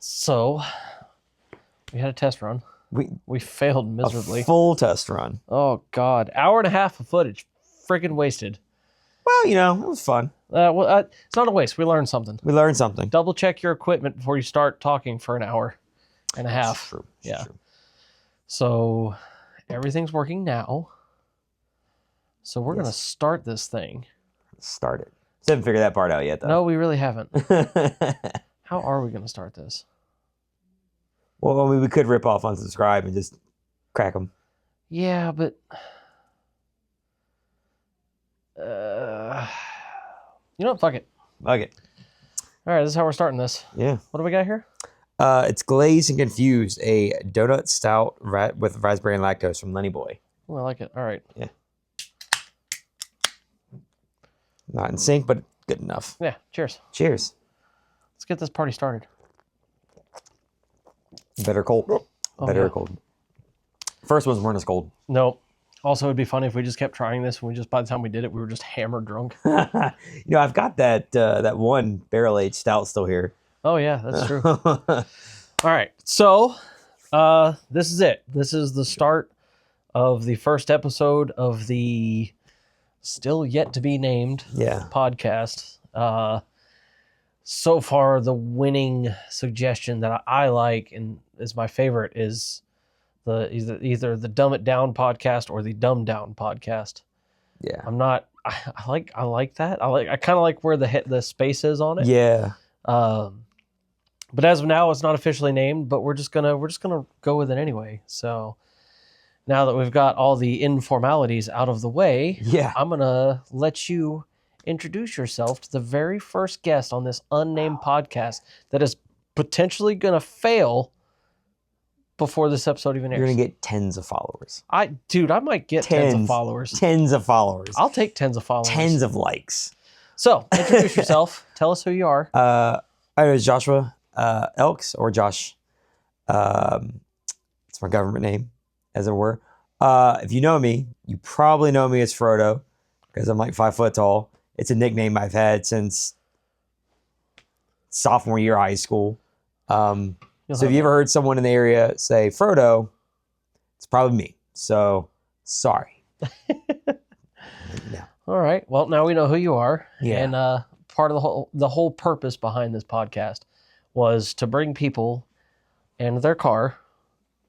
So, we had a test run. We failed miserably. A full test run. Oh, God. Hour and a half of footage. Freaking wasted. Well, it was fun. It's not a waste. We learned something. Double Check your equipment before you start talking for an hour and a half. True. Yeah. True. So, everything's working now. So, we're going to start this thing. Start it. Still haven't figured that part out yet, though. No, we really haven't. How are we going to start this? Well, we could rip off unsubscribe and just crack them. Yeah, but... you know what? Fuck it. Okay. All right, this is how we're starting this. Yeah. What do we got here? It's Glazed and Confused, a donut stout with raspberry and lactose from Lenny Boy. Oh, I like it. All right. Yeah. Not in sync, but good enough. Yeah, cheers. Cheers. Let's get this party started. Better cold. Better cold. First ones weren't as cold. Nope. Also, it'd be funny if we just kept trying this and by the time we did it, we were just hammered drunk. I've got that one barrel-aged stout still here. Oh, yeah, that's true. All right. So, this is it. This is the start of the first episode of the still yet to be named podcast. So far, the winning suggestion that I like and is my favorite is either the Dumb It Down podcast or the Dumb Down podcast. Yeah, I like that. I kind of like where the space is on it. Yeah. But as of now, it's not officially named. But we're just gonna go with it anyway. So now that we've got all the informalities out of the way, I'm gonna let you introduce yourself to the very first guest on this unnamed podcast that is potentially gonna fail before this episode even airs. You're gonna get tens of followers. I might get tens of followers. Tens of followers. I'll take tens of followers. Tens of likes. So introduce yourself. Tell us who you are. My name is Joshua Elks, or Josh. It's my government name, as it were. If you know me, you probably know me as Frodo, because I'm like 5 foot tall. It's a nickname I've had since sophomore year of high school. So if you ever heard someone in the area say Frodo, it's probably me. So sorry. All right. Well, now we know who you are. Yeah. And part of the whole purpose behind this podcast was to bring people and their car.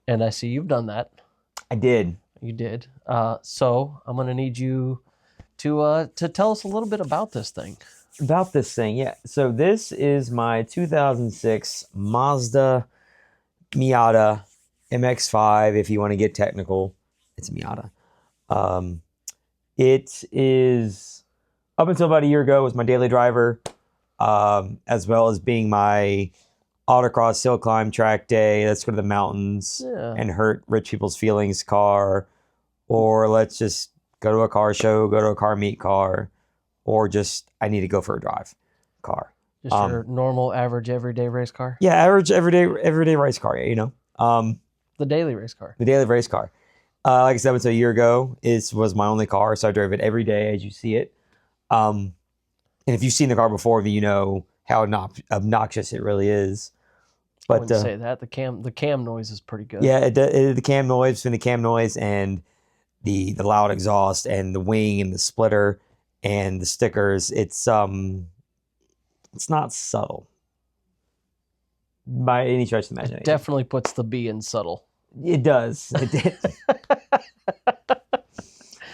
And I see you've done that. I did. You did. So I'm going to need you to tell us a little bit about this thing. About this thing, yeah. So this is my 2006 Mazda Miata MX-5. If you want to get technical, it's a Miata. It is, up until about a year ago, was my daily driver, as well as being my autocross hill climb track day. Let's go to the mountains and hurt rich people's feelings car, or let's just go to a car show, go to a car meet car, or just I need to go for a drive car. Just your normal, average, everyday race car? Yeah, average, everyday race car, the daily race car. The daily race car. Like I said, until a year ago, it was my only car, so I drove it every day as you see it. And if you've seen the car before, you know how obnoxious it really is. But I wouldn't say that. The cam noise is pretty good. Yeah, the cam noise, between the cam noise and the loud exhaust and the wing and the splitter and the stickers, it's not subtle by any stretch of the imagination. It definitely puts the B in subtle. It does.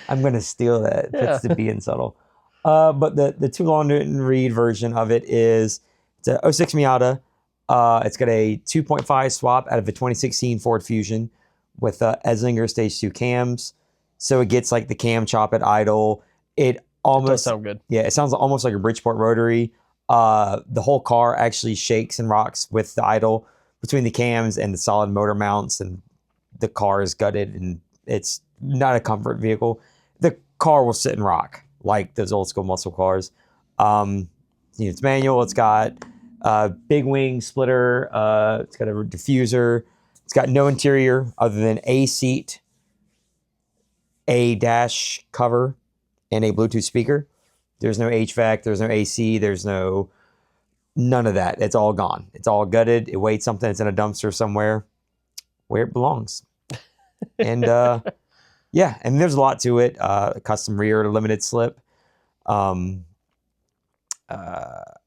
I'm gonna steal that. It puts the B in subtle. But the too long to read version of it is it's a 06 Miata. It's got a 2.5 swap out of a 2016 Ford Fusion with Eslinger Stage 2 cams. So it gets like the cam chop at idle. It does sound good. Yeah, it sounds almost like a Bridgeport rotary. The whole car actually shakes and rocks with the idle between the cams and the solid motor mounts, and the car is gutted, and it's not a comfort vehicle. The car will sit and rock like those old school muscle cars. It's manual. It's got big wing splitter. It's got a diffuser. It's got no interior other than a seat, a dash cover, and a Bluetooth speaker. There's no HVAC. There's no AC. There's no None of that. It's all gone. It's all gutted. It weighed something. It's in a dumpster somewhere where it belongs. And yeah, and there's a lot to it. Custom rear, limited slip. I'm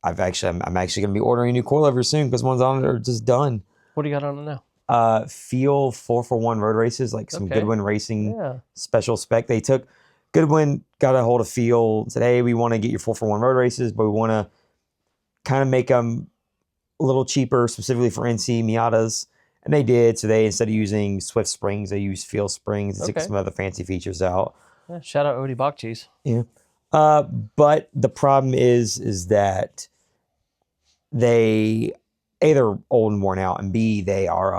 actually going to be ordering a new coilover soon because ones on it are just done. What do you got on it now? Feel 4for1 road races, like some Okay. Goodwin Racing Yeah. special spec. They took Goodwin, got a hold of Feel, said, hey, we want to get your 4for1 road races, but we want to kind of make them a little cheaper, specifically for NC Miatas. And they did. So they, instead of using Swift springs, they used Feel springs and took some other fancy features out. Yeah, shout out Odie Bachcheese. Yeah. But the problem is that they, A, they're old and worn out, and B, they are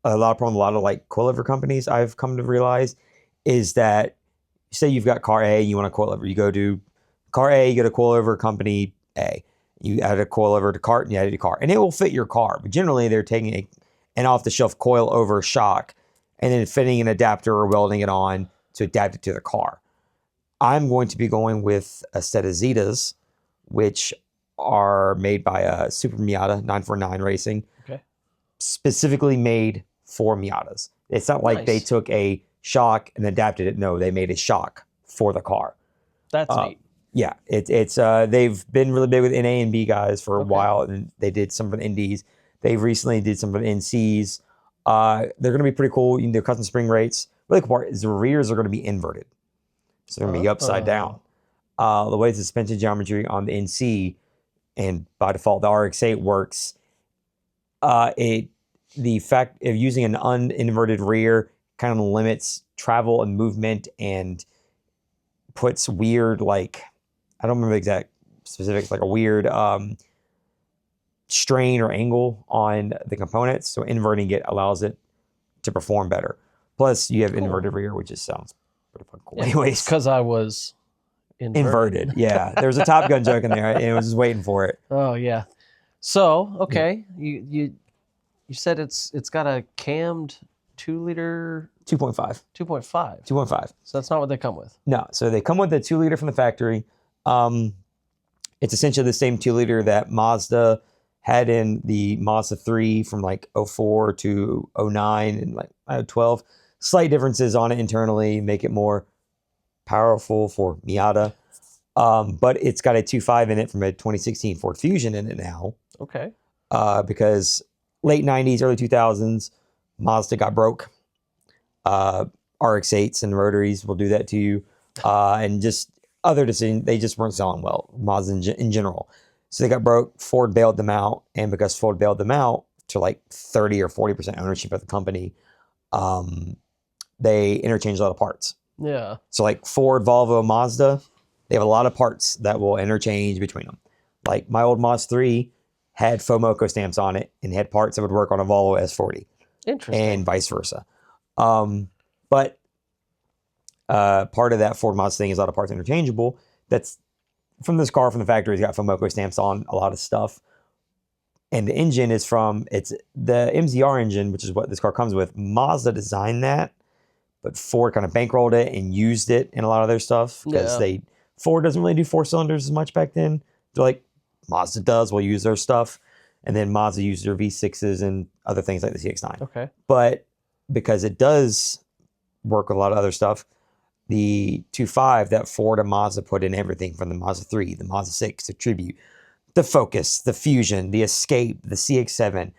a lot of like coilover companies I've come to realize is that, say you've got car A, you want a coilover, you go to car A, you get a coilover company A. You add a coilover to cart and you add it to car, and it will fit your car. But generally, they're taking an off-the-shelf coil over shock and then fitting an adapter or welding it on to adapt it to the car. I'm going to be going with a set of Zetas, which are made by Super Miata 949 Racing, specifically made for Miatas. It's not like they took a shock and adapted it. No, they made a shock for the car. That's neat. Yeah, it's they've been really big with NA and B guys for a while, and they did some of the Indies. They recently did some of the NCs. They're going to be pretty cool. You can do custom spring rates. Really cool part is the rears are going to be inverted, so they're going to be upside down. The way the suspension geometry on the NC and by default the RX-8 works, the fact of using an uninverted rear kind of limits travel and movement and puts weird, like, I don't remember the exact specifics, like a weird strain or angle on the components. So inverting it allows it to perform better. Plus, you have inverted rear, which just sounds pretty fucking cool. Anyways, because I was inverted. Yeah, there's a Top Gun joke in there, and I was just waiting for it. Oh yeah. So you said it's got a cammed 2-liter. 2.5. 2.5. 2.5. So that's not what they come with. No, so they come with a 2-liter from the factory. It's essentially the same 2-liter that Mazda had in the Mazda 3 from like 04 to 09 and like 12. Slight differences on it internally make it more powerful for Miata. But it's got a 2.5 in it from a 2016 Ford Fusion in it now. Okay. Because late 90s, early 2000s, Mazda got broke. RX-8s and rotaries will do that to you. And just other decisions, they just weren't selling well, Mazda in general. So they got broke. Ford bailed them out. And because Ford bailed them out to like 30 or 40% ownership of the company, they interchanged a lot of parts. Yeah. So like Ford, Volvo, Mazda, they have a lot of parts that will interchange between them. Like my old Mazda 3 had FOMOCO stamps on it and had parts that would work on a Volvo S40. Interesting. And vice versa. But part of that Ford Mazda thing is a lot of parts interchangeable. That's from this car from the factory. It's got FOMOCO stamps on a lot of stuff. And the engine is it's the MZR engine, which is what this car comes with. Mazda designed that, but Ford kind of bankrolled it and used it in a lot of their stuff because Ford doesn't really do 4 cylinders as much back then. They're like, Mazda does. We'll use their stuff. And then Mazda used their V6s and other things like the CX-9. Okay. But because it does work with a lot of other stuff, the 2.5 that Ford and Mazda put in everything from the Mazda 3, the Mazda 6, the Tribute, the Focus, the Fusion, the Escape, the CX-7,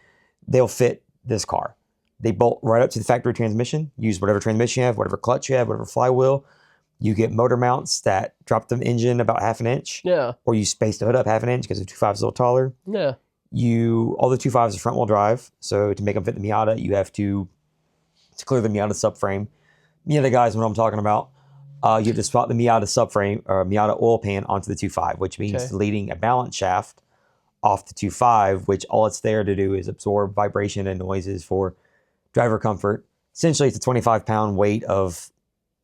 they'll fit this car. They bolt right up to the factory transmission, use whatever transmission you have, whatever clutch you have, whatever flywheel. You get motor mounts that drop the engine about half an inch. Yeah. Or you space the hood up half an inch because the 2.5 is a little taller. Yeah. All the 2.5s are front wheel drive. So to make them fit the Miata, you have to clear the Miata subframe. Miata guys know what I'm talking about. You have to swap the Miata subframe or Miata oil pan onto the 2.5, which means deleting a balance shaft off the 2.5, which all it's there to do is absorb vibration and noises for driver comfort. Essentially, it's a 25-pound weight of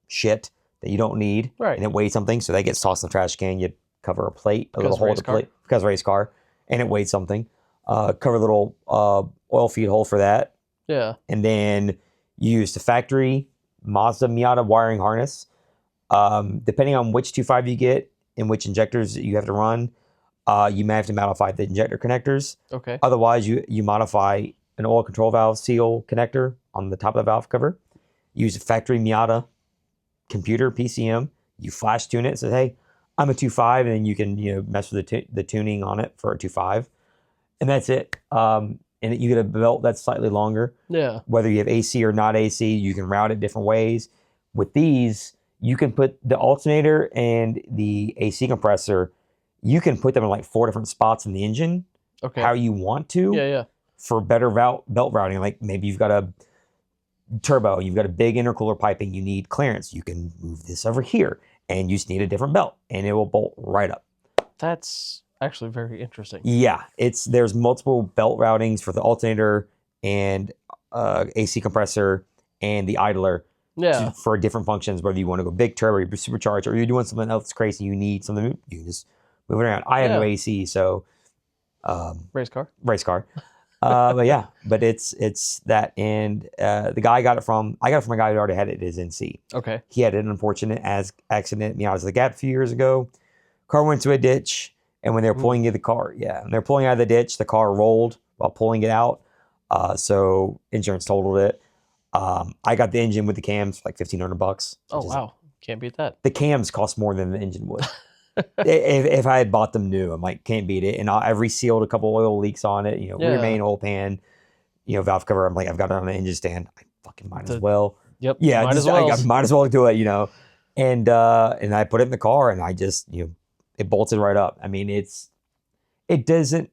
shit that you don't need, and it weighs something, so that gets tossed in the trash can. You cover a plate, a little hole to plate, because race car, and it weighs something. Cover a little oil feed hole for that. Yeah. And then use the factory Mazda Miata wiring harness. Depending on which 2.5 you get and which injectors you have to run, You may have to modify the injector connectors. Okay. Otherwise, you modify an oil control valve seal connector on the top of the valve cover. Use a factory Miata computer PCM. You flash tune it. Say, hey, I'm a 2.5, and then you can mess with the tuning on it for a 2.5, and that's it. And you get a belt that's slightly longer. Yeah. Whether you have AC or not AC, you can route it different ways. With these, you can put the alternator and the AC compressor. You can put them in like 4 different spots in the engine. Okay. How you want to. Yeah. For better belt routing. Like maybe you've got a turbo, you've got a big intercooler piping, you need clearance. You can move this over here, and you just need a different belt, and it will bolt right up. That's actually very interesting. Yeah, there's multiple belt routings for the alternator and AC compressor and the idler. Yeah. For different functions, whether you want to go big turbo, or supercharged, or you're doing something else crazy, you need something, you can just move it around. I have no AC, so race car. But it's that, and the guy I got it from a guy who already had it at his NC. Okay. He had an unfortunate accident out of the gap a few years ago. Car went to a ditch, and when they were pulling when they're pulling out of the ditch, the car rolled while pulling it out. So insurance totaled it. I got the engine with the cams for like $1,500. Oh wow, can't beat that. The cams cost more than the engine would. if I had bought them new, I'm like, can't beat it. And I've resealed a couple oil leaks on it. Rear main, oil pan, valve cover. I'm like, I've got it on an engine stand. I fucking might as well. Yep. Yeah, might as well. I might as well do it. And I put it in the car, and I just it bolted right up. I mean, it doesn't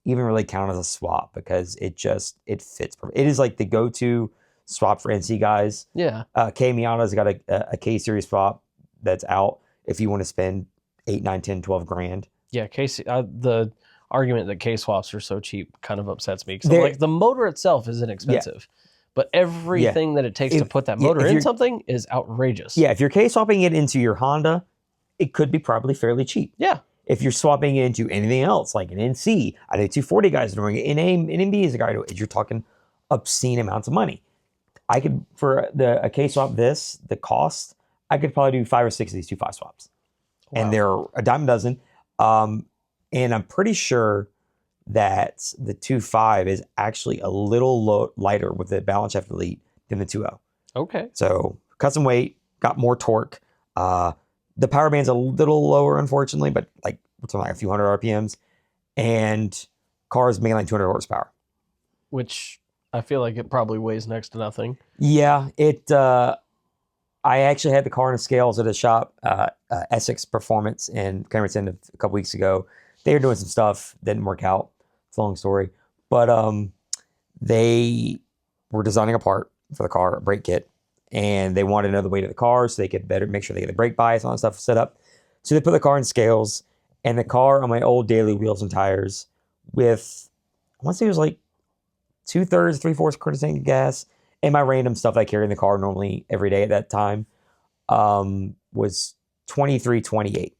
even really count as a swap because it fits. It is like the go-to swap for NC guys. Yeah. K Miata's got a K series swap that's out if you want to spend 8, 9, 10, 12 grand. Yeah, the argument that K swaps are so cheap kind of upsets me because like the motor itself is inexpensive, but everything that it takes to put that motor in something is outrageous. Yeah, if you're K swapping it into your Honda, it could be probably fairly cheap. Yeah. If you're swapping it into anything else, like an NC, I think 240 guys are doing it. NMB is a guy doing it. You're talking obscene amounts of money. I could, for a K swap the cost, I could probably do 5 or 6 of these 2.5 swaps. Wow. And they're a dime a dozen. And I'm pretty sure that the 2.5 is actually a little lighter with the balance shaft elite than the 2.0. Okay. So cut some weight, got more torque. The power band's a little lower, unfortunately, but like we're talking like a few hundred RPMs. And cars making like 200 horsepower. Which I feel like it probably weighs next to nothing. Yeah, I actually had the car in the scales at a shop, Essex Performance in Cameron a couple weeks ago. They were doing some stuff, didn't work out. It's a long story. But they were designing a part for the car, a brake kit, and they wanted to know the weight of the car so they could better make sure they get the brake bias and all that stuff set up. So they put the car in scales, and the car on my old daily wheels and tires with, I want to say it was like 2/3, 3/4 quarter tank of gas, and my random stuff I carry in the car normally every day at that time was 23.28.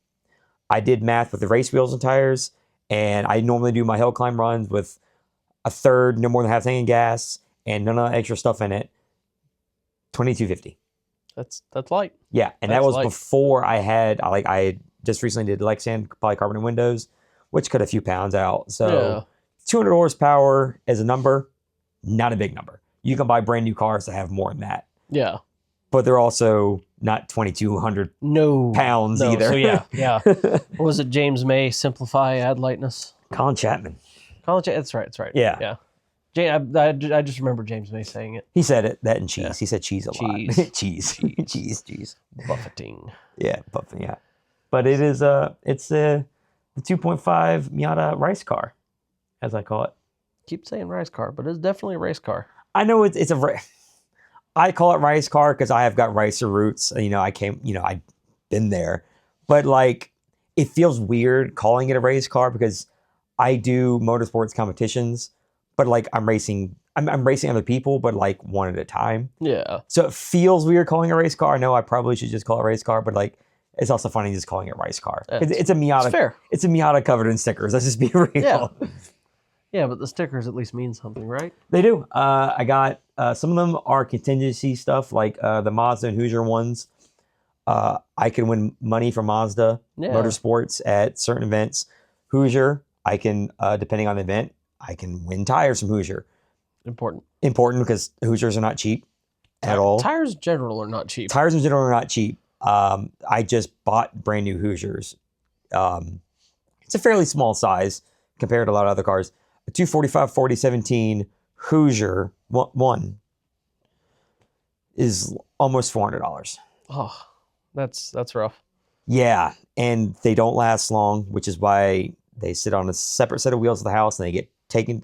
I did math with the race wheels and tires, and I normally do my hill climb runs with 1/3, no more than half tank of gas, and none of that extra stuff in it. 22.50. That's light. Yeah, and that was light. Before I just recently did Lexan polycarbonate windows, which cut a few pounds out. So 200 horsepower as a number, not a big number. You can buy brand new cars that have more than that. Yeah. But they're also not 2,200 pounds either. So yeah. What was it? James May, simplify, add lightness. Colin Chapman. That's right. Yeah. I just remember James May saying it. He said it, that and cheese. Yeah. He said cheese a lot. cheese. Buffeting. Yeah, buffeting, yeah. But it is it's the 2.5 Miata race car, as I call it. Keep saying race car, but it's definitely a race car. I know it's I call it race car because I have got racer roots. I've been there. But like, it feels weird calling it a race car because I do motorsports competitions, but like I'm racing other people, but like one at a time. Yeah. So it feels weird calling it a race car. I know I probably should just call it a race car, but like, it's also funny just calling it a race car. It's a Miata. It's fair. It's a Miata covered in stickers. Let's just be real. Yeah. Yeah, but the stickers at least mean something, right? They do. I got some of them are contingency stuff, like the Mazda and Hoosier ones. I can win money from Mazda Motorsports at certain events. Hoosier, I can, depending on the event, I can win tires from Hoosier. Important. Important because Hoosiers are not cheap at all. Tires in general are not cheap. Tires in general are not cheap. I just bought brand new Hoosiers. It's a fairly small size compared to a lot of other cars. A 245 4017 Hoosier one is almost $400. Oh, that's rough. Yeah, and they don't last long, which is why they sit on a separate set of wheels of the house, and they get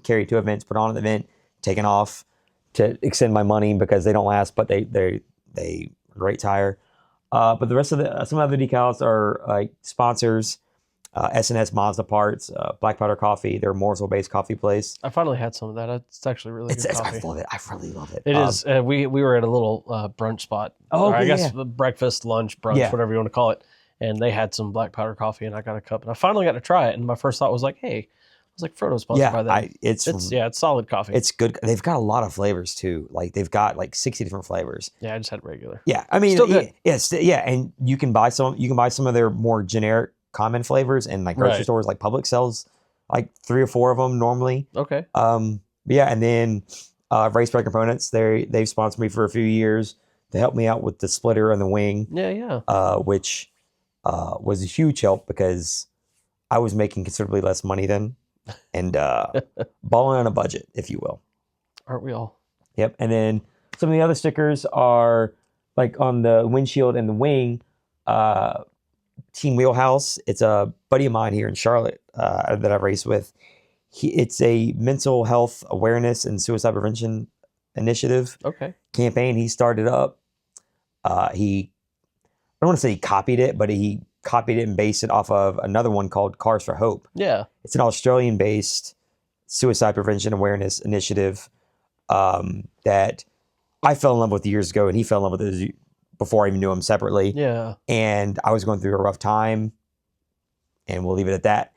carried to events, put on an event, taken off to extend my money because they don't last, but they great tire. But the rest of some other decals are like sponsors, S&S Mazda parts, Black Powder Coffee. They're a Mooresville-based coffee place. I finally had some of that. It's actually really good coffee. I love it. I really love it. It is. We were at a little brunch spot. Oh, I guess breakfast, lunch, brunch, Yeah. whatever you want to call it. And they had some Black Powder Coffee, and I got a cup. And I finally got to try it. And my first thought was like, hey, I was like, Frodo's sponsored by them. It's solid coffee. It's good. They've got a lot of flavors too. Like they've got like 60 different flavors. Yeah, I just had regular. Yeah, I mean, Still good. Yeah, and you can buy some. You can buy some of their more generic common flavors, and like grocery stores, like Publix sells like 3 or 4 of them normally. Okay. Yeah, and then Race Brake Components. They've sponsored me for a few years. They helped me out with the splitter and the wing. Yeah. Which was a huge help because I was making considerably less money then, and balling on a budget, if you will. Aren't we all? Yep. And then some of the other stickers are like on the windshield and the wing. Team Wheelhouse. It's a buddy of mine here in Charlotte that I race with. It's a mental health awareness and suicide prevention initiative campaign. He started up. I don't want to say he copied it, but he copied it and based it off of another one called Cars for Hope. Yeah. It's an Australian-based suicide prevention awareness initiative that I fell in love with years ago, and he fell in love with it before I even knew him separately. Yeah. And I was going through a rough time, and we'll leave it at that.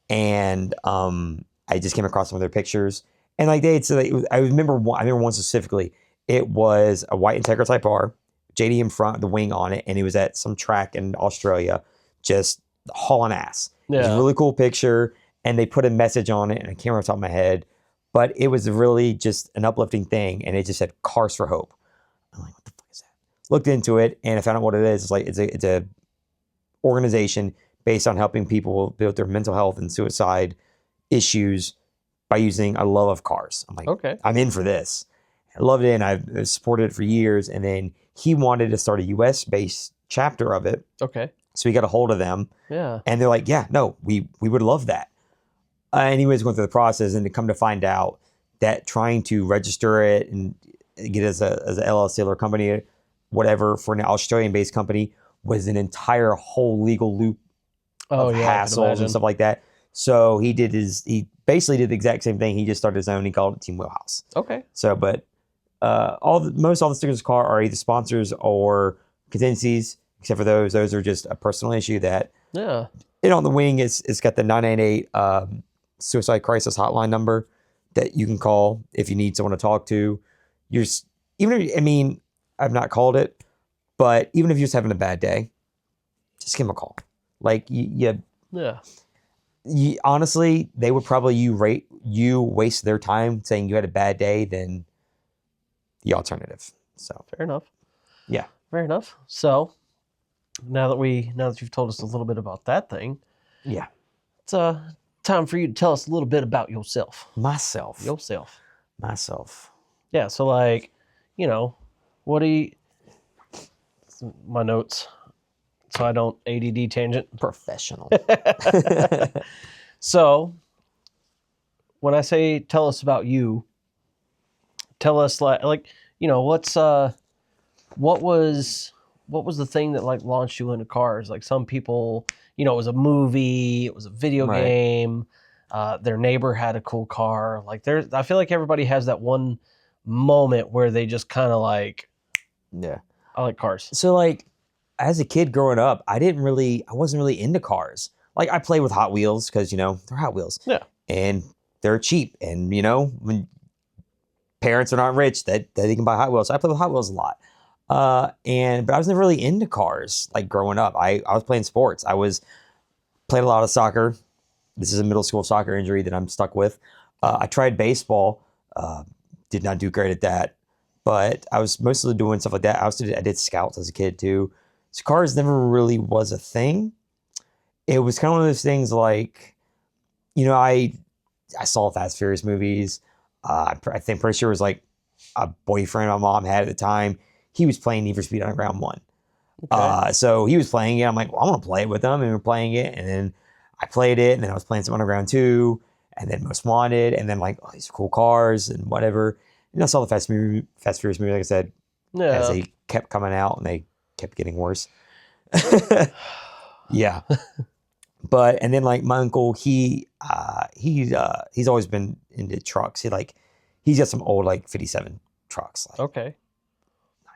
And I just came across some of their pictures, and like I remember one specifically. It was a white Integra Type R, JD in front, the wing on it, and he was at some track in Australia, just hauling ass. Yeah. It was a really cool picture, and they put a message on it, and I can't remember off the top of my head, but it was really just an uplifting thing, and it just said Cars for Hope. I'm like, what the fuck is that? Looked into it, and I found out what it is. It's like it's a organization based on helping people build their mental health and suicide issues by using a love of cars. I'm like, okay, I'm in for this. I loved it, and I've supported it for years. And then he wanted to start a U.S.-based chapter of it. Okay. So we got a hold of them. Yeah. And they're like, yeah, no, we would love that. And he was going through the process, and to come to find out that trying to register it and get it as a LLC or company, whatever, for an Australian-based company was an entire whole legal loop of hassles and stuff like that. So he basically did the exact same thing. He just started his own. He called it Team Wheelhouse. Okay. So, but most all the stickers of the car are either sponsors or contingencies, except for those. Those are just a personal issue that. Yeah. And on the wing, it's got the 998 suicide crisis hotline number that you can call if you need someone to talk to. I've not called it, but even if you're just having a bad day, just give them a call. Like honestly, they would probably you waste their time saying you had a bad day than the alternative. So fair enough. Yeah. Fair enough. So now that you've told us a little bit about that thing, yeah, it's time for you to tell us a little bit about yourself. Myself. Yeah. So like, what do you? My notes, so I don't ADD tangent. Professional. So when I say tell us about you, tell us what was the thing that like launched you into cars? Like some people, it was a movie, it was a video game, their neighbor had a cool car. Like I feel like everybody has that one moment where they just kind of like, yeah, I like cars. So like as a kid growing up, I wasn't really into cars. Like I play with Hot Wheels because, they're Hot Wheels. Yeah. And they're cheap. And, when parents are not rich, that they can buy Hot Wheels. So I play with Hot Wheels a lot. But I was never really into cars like growing up. I was playing sports. I played a lot of soccer. this is a middle school soccer injury that I'm stuck with. I tried baseball, did not do great at that, but I was mostly doing stuff like that. I did scouts as a kid too. So cars never really was a thing. It was kind of one of those things like, I saw Fast Furious movies. I think pretty sure it was like a boyfriend my mom had at the time. He was playing Need for Speed Underground 1. Okay. So he was playing it. I'm like, well, I want to play it with him. And we were playing it. And then I played it. And then I was playing some Underground 2. And then Most Wanted. And then like, oh, these are cool cars and whatever. And I saw the Fast Furious movie, like I said, as they kept coming out and they kept getting worse. Yeah. But, and then like my uncle, he's always been into trucks. He's got some old like 57 trucks. Like, Okay.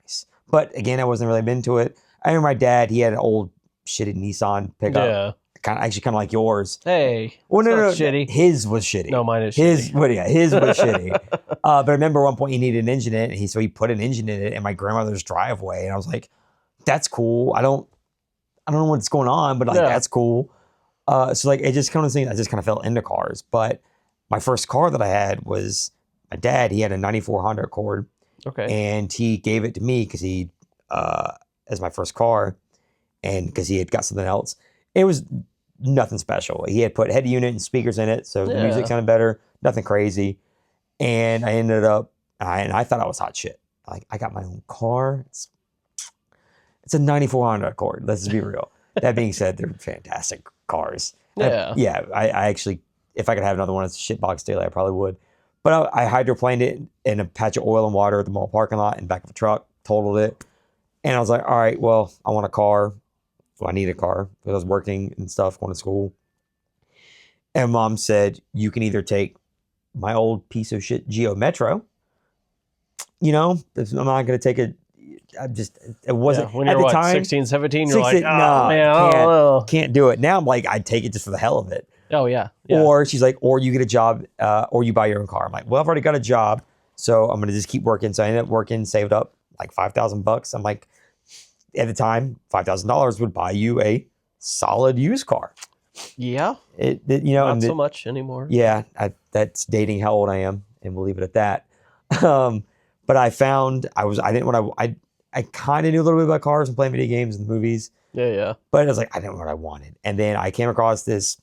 nice. But again, I wasn't really into it. I remember my dad, he had an old shitty Nissan pickup. Yeah. Kind of like yours. Hey. Well, no, shitty. his was shitty. No, mine is his, shitty. Well, yeah, his was shitty. But I remember at one point he needed an engine in it. So he put an engine in it in my grandmother's driveway. And I was like, that's cool. I don't know what's going on, but like, that's cool. So like, it just kind of thing, I just kind of fell into cars. But my first car that I had was my dad. He had a 94 Honda Accord. Okay. And he gave it to me because as my first car, and because he had got something else. It was nothing special. He had put head unit and speakers in it, so the music sounded better. Nothing crazy. And I ended up, and I thought I was hot shit. Like, I got my own car. It's a 94 Honda Accord. Let's just be real. That being said, they're fantastic cars. Yeah. I actually, if I could have another one as a shitbox daily, I probably would. But I hydroplaned it in a patch of oil and water at the mall parking lot in the back of a truck, totaled it. And I was like, all right, well, I want a car. Well, I need a car because I was working and stuff, going to school. And mom said, you can either take my old piece of shit Geo Metro. I'm not going to take it. It wasn't, when you're at the time, 16, 17, you're 16, like, oh, man, can't do it. Now I'm like, I'd take it just for the hell of it. Oh, yeah. Or she's like, or you get a job, or you buy your own car. I'm like, well, I've already got a job, so I'm going to just keep working. So I ended up working, saved up like $5,000. I'm like, at the time, $5,000 would buy you a solid used car. Yeah. Not so much anymore. Yeah. That's dating how old I am, and we'll leave it at that. But I found I kind of knew a little bit about cars and playing video games and movies. Yeah. But I was like, I didn't know what I wanted. And then I came across this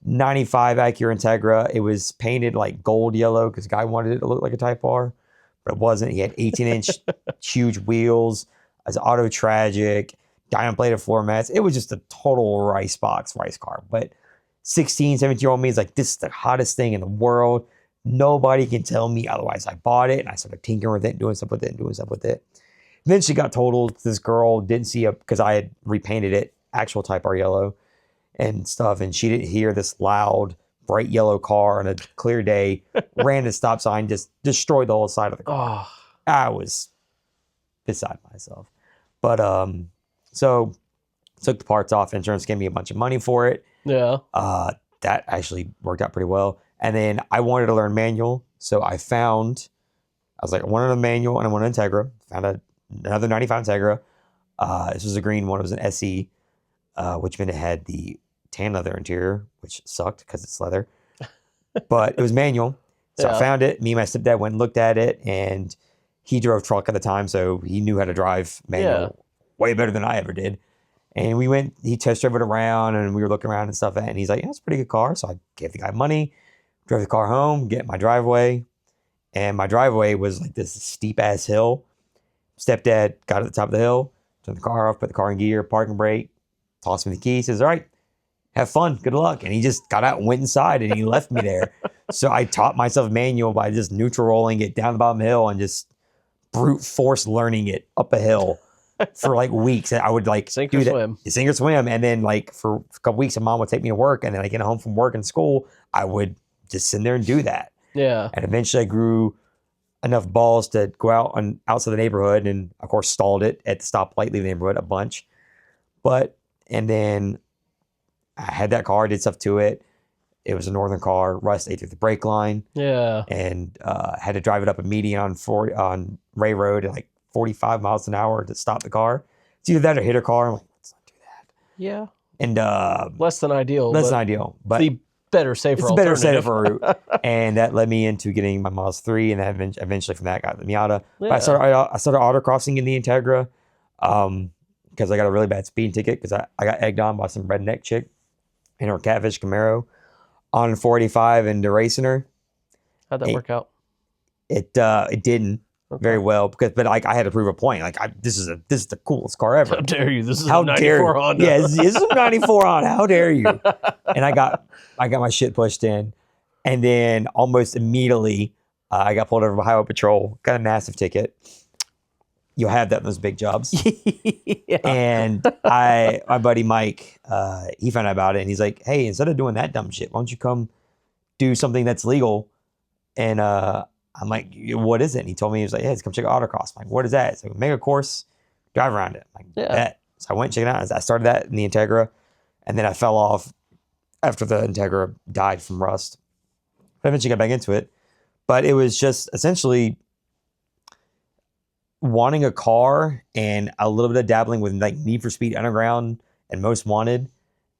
95 Acura Integra. It was painted like gold yellow because the guy wanted it to look like a Type R, but it wasn't. He had 18-inch huge wheels, as auto tragic, diamond plated floor mats. It was just a total rice car. But 16, 17-year-old me is like, this is the hottest thing in the world. Nobody can tell me otherwise. I bought it and I started tinkering with it, doing stuff with it. And then she got totaled. This girl didn't see it because I had repainted it actual Type R yellow and stuff. And she didn't hear this loud, bright yellow car on a clear day, ran the stop sign, just destroyed the whole side of the car. Oh. I was beside myself. But so took the parts off. Insurance gave me a bunch of money for it. Yeah. That actually worked out pretty well. And then I wanted to learn manual. So I was like, I wanted a manual and I wanted an Integra. Found another 95 Integra. This was a green one. It was an SE, which meant it had the tan leather interior, which sucked because it's leather. But it was manual. So I found it. Me and my stepdad went and looked at it. And he drove truck at the time, so he knew how to drive manual way better than I ever did. And he test drove it around, and we were looking around and stuff. And he's like, yeah, it's a pretty good car. So I gave the guy money, drove the car home, get my driveway. And my driveway was like this steep ass hill. Stepdad got at the top of the hill, turned the car off, put the car in gear, parking brake, tossed me the key, says, all right, have fun, good luck. And he just got out and went inside and he left me there. So I taught myself manual by just neutral rolling it down the bottom hill and just brute force learning it up a hill for like weeks. And I would like sink or swim. And then like for a couple weeks, my mom would take me to work. And then I get home from work and school, I would just sit there and do that. Yeah. And eventually I grew enough balls to go out outside the neighborhood and of course stalled it at the stoplight, leave the neighborhood a bunch. And then I had that car, did stuff to it. It was a northern car, rust ate through the brake line. Yeah. And had to drive it up a median on Ray Road at like 45 miles an hour to stop the car. It's either that or hit a car. I'm like, let's not do that. Yeah. And less than ideal. But better, safer it's a better, alternative. safer route. And that led me into getting my Model 3, and then eventually from that I got the Miata. Yeah. But I started autocrossing in the Integra because I got a really bad speeding ticket because I got egged on by some redneck chick in her catfish Camaro on 485 and racing her. How'd that work out? It didn't very well but I had to prove a point. Like this is the coolest car ever. How dare you? This is a 94 Honda. Yeah, this is a 94 Honda. How dare you? And I got my shit pushed in, and then almost immediately I got pulled over by Highway Patrol. Got a massive ticket. You'll have that in those big jobs. Yeah. And my buddy Mike, he found out about it, and he's like, "Hey, instead of doing that dumb shit, why don't you come do something that's legal?" And I'm like, "What is it?" And he told me, he was like, "Yeah, come check out autocross." I'm like, "What is that?" It's like, make a course, drive around it. I'm like, Yeah. bet. So I went and checked it out. I started that in the Integra, and then I fell off after the Integra died from rust. I eventually got back into it, but it was just essentially wanting a car and a little bit of dabbling with like Need for Speed Underground and Most Wanted,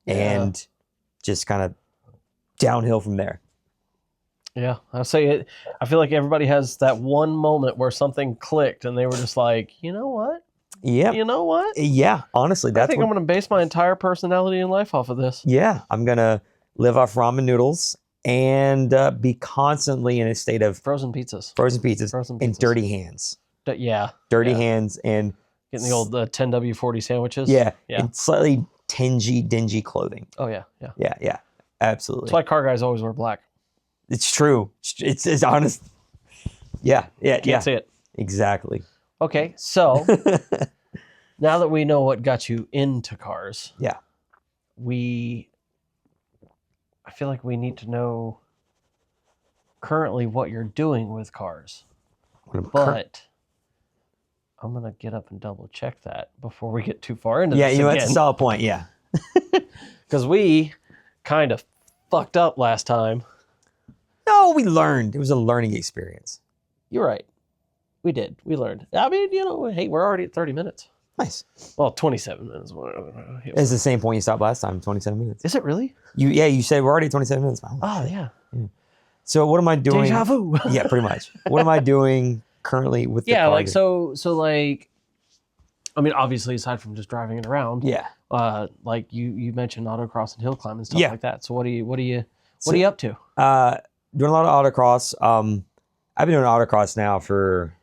and just kind of downhill from there. Yeah, I say it. I feel like everybody has that one moment where something clicked, and they were just like, you know what? Yeah. You know what? Yeah. Honestly, I think I'm going to base my entire personality and life off of this. Yeah, I'm gonna live off ramen noodles and be constantly in a state of Frozen pizzas. And dirty hands. Dirty hands and getting the old 10W40 sandwiches. Yeah, Yeah. and slightly dingy clothing. Oh yeah. Yeah, absolutely. That's why car guys always wear black. It's true. It's honest. Yeah. Can't see it. Exactly. Okay, so now that we know what got you into cars, Yeah, I feel like we need to know currently what you're doing with cars. But I'm gonna get up and double check that before we get too far into this. Yeah, that's a solid point. Yeah, because we kind of fucked up last time. No, we learned. It was a learning experience. You're right. We did. We learned. I mean, hey, we're already at 30 minutes. Nice. Well, 27 minutes. It's the same point you stopped last time, 27 minutes. Is it really? You said we're already at 27 minutes. Oh, yeah. So what am I doing? Deja vu. Yeah, pretty much. What am I doing currently with the car? Like, so like, I mean, obviously, aside from just driving it around. Yeah. Like you mentioned autocross and hill climb and stuff like that. So what are you up to? Doing a lot of autocross. I've been doing autocross now for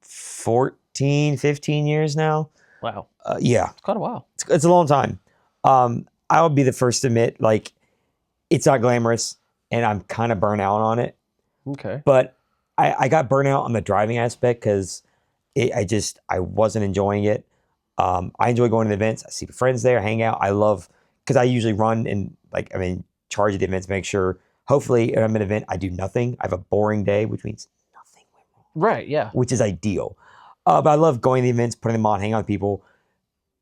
14, 15 years now. Wow. Yeah. It's quite a while. It's a long time. I would be the first to admit, like, it's not glamorous, and I'm kind of burnt out on it. Okay. But I got burnt out on the driving aspect because I wasn't enjoying it. I enjoy going to the events. I see friends there, hang out. I love, because I usually run and charge at the events, make sure, hopefully, if I'm at an event, I do nothing. I have a boring day, which means nothing went wrong. Right, yeah. Which is ideal. But I love going to the events, putting them on, hanging out with people.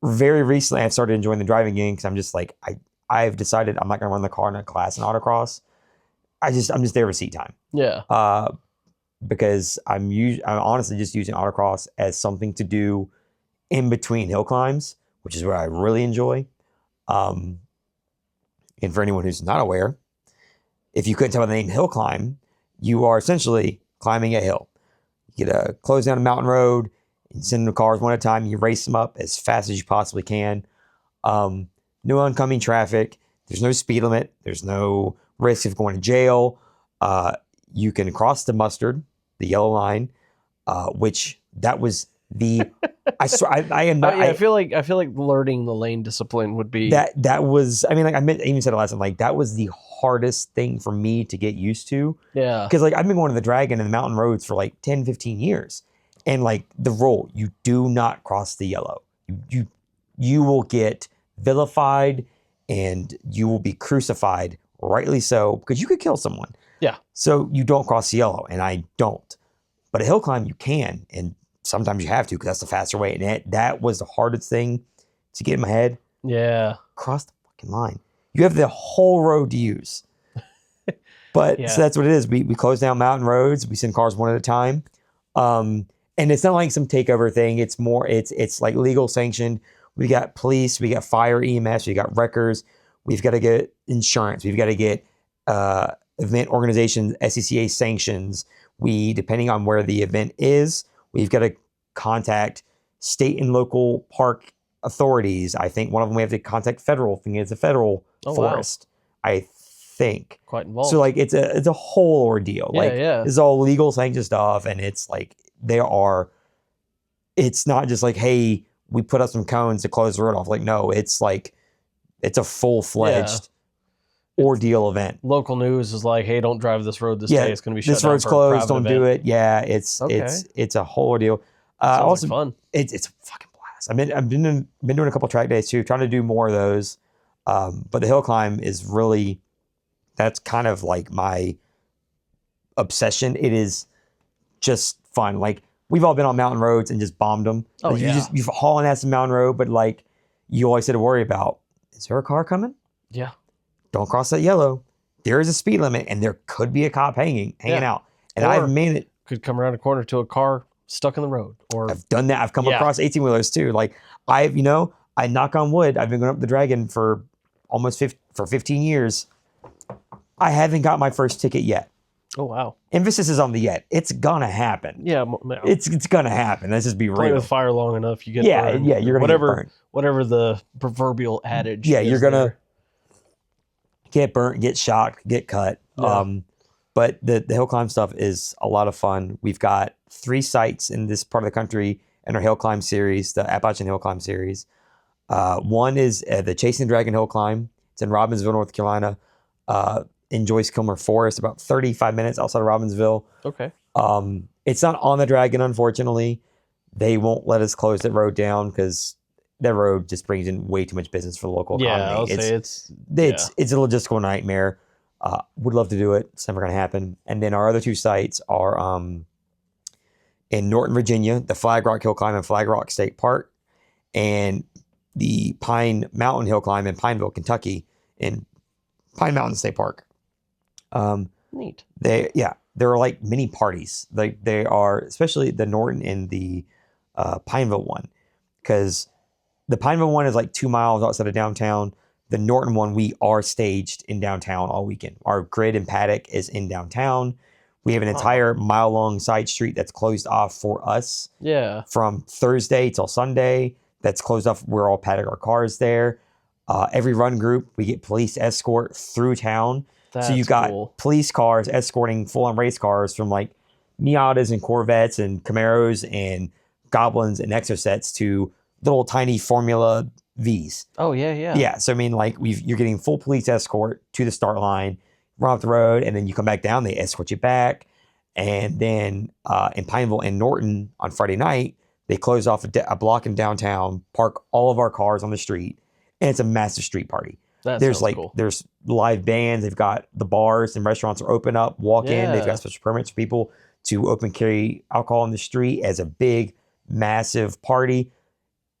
Very recently, I've started enjoying the driving game because I'm just like, I've decided I'm not going to run the car in a class in autocross. I'm just there for seat time. Yeah. Because I'm honestly just using autocross as something to do in between hill climbs, which is where I really enjoy. And for anyone who's not aware, if you couldn't tell by the name hill climb, you are essentially climbing a hill. You get a close down a mountain road, you send the cars one at a time, you race them up as fast as you possibly can. No oncoming traffic, there's no speed limit, there's no risk of going to jail. You can cross the mustard, the yellow line, which that was the I am not. I feel like learning the lane discipline would be that was. I mean, like I even said it last time. Like that was the hardest thing for me to get used to. Yeah. Because like I've been going to the Dragon and the mountain roads for like 10, 15 years, and like the rule, you do not cross the yellow. You will get vilified and you will be crucified. Rightly so, because you could kill someone. Yeah. So you don't cross the yellow, and I don't. But a hill climb, you can, and sometimes you have to because that's the faster way. And that was the hardest thing to get in my head. Yeah. Cross the fucking line. You have the whole road to use. But so that's what it is. We close down mountain roads. We send cars one at a time. And it's not like some takeover thing. It's more, it's like legal sanctioned. We got police, we got fire, EMS, we got wreckers. We've got to get insurance. We've got to get event organizations, SCCA sanctions. Depending on where the event is, we've got to contact state and local park authorities. I think one of them we have to contact federal. I think it's a federal forest. Wow. I think quite involved. So like it's a whole ordeal. It's all legal sanction stuff, and it's like it's not just like, hey, we put up some cones to close the road off. Like, no, it's like it's a full-fledged ordeal event. Local news is like, hey, don't drive this road this day. It's going to be shut down. This road's closed. Don't do it. Yeah, it's a whole ordeal. Also fun. It's a fucking blast. I've been doing a couple track days too, trying to do more of those. But the hill climb is really, that's kind of like my obsession. It is just fun. Like, we've all been on mountain roads and just bombed them. Oh, like, you're hauling ass a mountain road, but like you always had to worry about, is there a car coming? Yeah. Don't cross that yellow. There is a speed limit, and there could be a cop hanging out. And I've made it. Could come around a corner to a car stuck in the road. Or I've done that. I've come across 18-wheelers too. Like I knock on wood. I've been going up the Dragon for almost 15 years. I haven't got my first ticket yet. Oh, wow. Emphasis is on the yet. It's gonna happen. Yeah. It's gonna happen. Let's just be real. Play with fire long enough, you get burned. Yeah, you're gonna get burned. Whatever the proverbial adage. Yeah, you're gonna get burnt, get shocked, get cut. Yeah. But the hill climb stuff is a lot of fun. We've got 3 sites in this part of the country in our hill climb series, the Appalachian Hill Climb series. One is the Chasing the Dragon Hill Climb. It's in Robbinsville, North Carolina, in Joyce Kilmer Forest, about 35 minutes outside of Robbinsville. Okay. It's not on the Dragon, unfortunately. They won't let us close that road down because that road just brings in way too much business for the local economy. Yeah, I'll say it's a logistical nightmare. Would love to do it. It's never going to happen. And then our other 2 sites are in Norton, Virginia, the Flag Rock Hill Climb and Flag Rock State Park, and the Pine Mountain Hill Climb in Pineville, Kentucky, in Pine Mountain State Park. Neat. They're like mini parties. Like they are, especially the Norton and the Pineville one, because the Pineville one is like 2 miles outside of downtown. The Norton one, we are staged in downtown all weekend. Our grid and paddock is in downtown. We have an entire mile-long side street that's closed off for us. Yeah. From Thursday till Sunday, that's closed off. We're all paddock our cars there. Every run group, we get police escort through town. So you got police cars escorting full-on race cars from like Miatas and Corvettes and Camaros and Goblins and Exocets to little tiny Formula Vs. Oh, yeah. Yeah, so I mean, like, you're getting full police escort to the start line, run off the road, and then you come back down, they escort you back. And then in Pineville and Norton on Friday night, they close off a block in downtown, park all of our cars on the street, and it's a massive street party. There's live bands, they've got the bars and restaurants are open up, walk in, they've got special permits for people to open carry alcohol in the street as a big, massive party.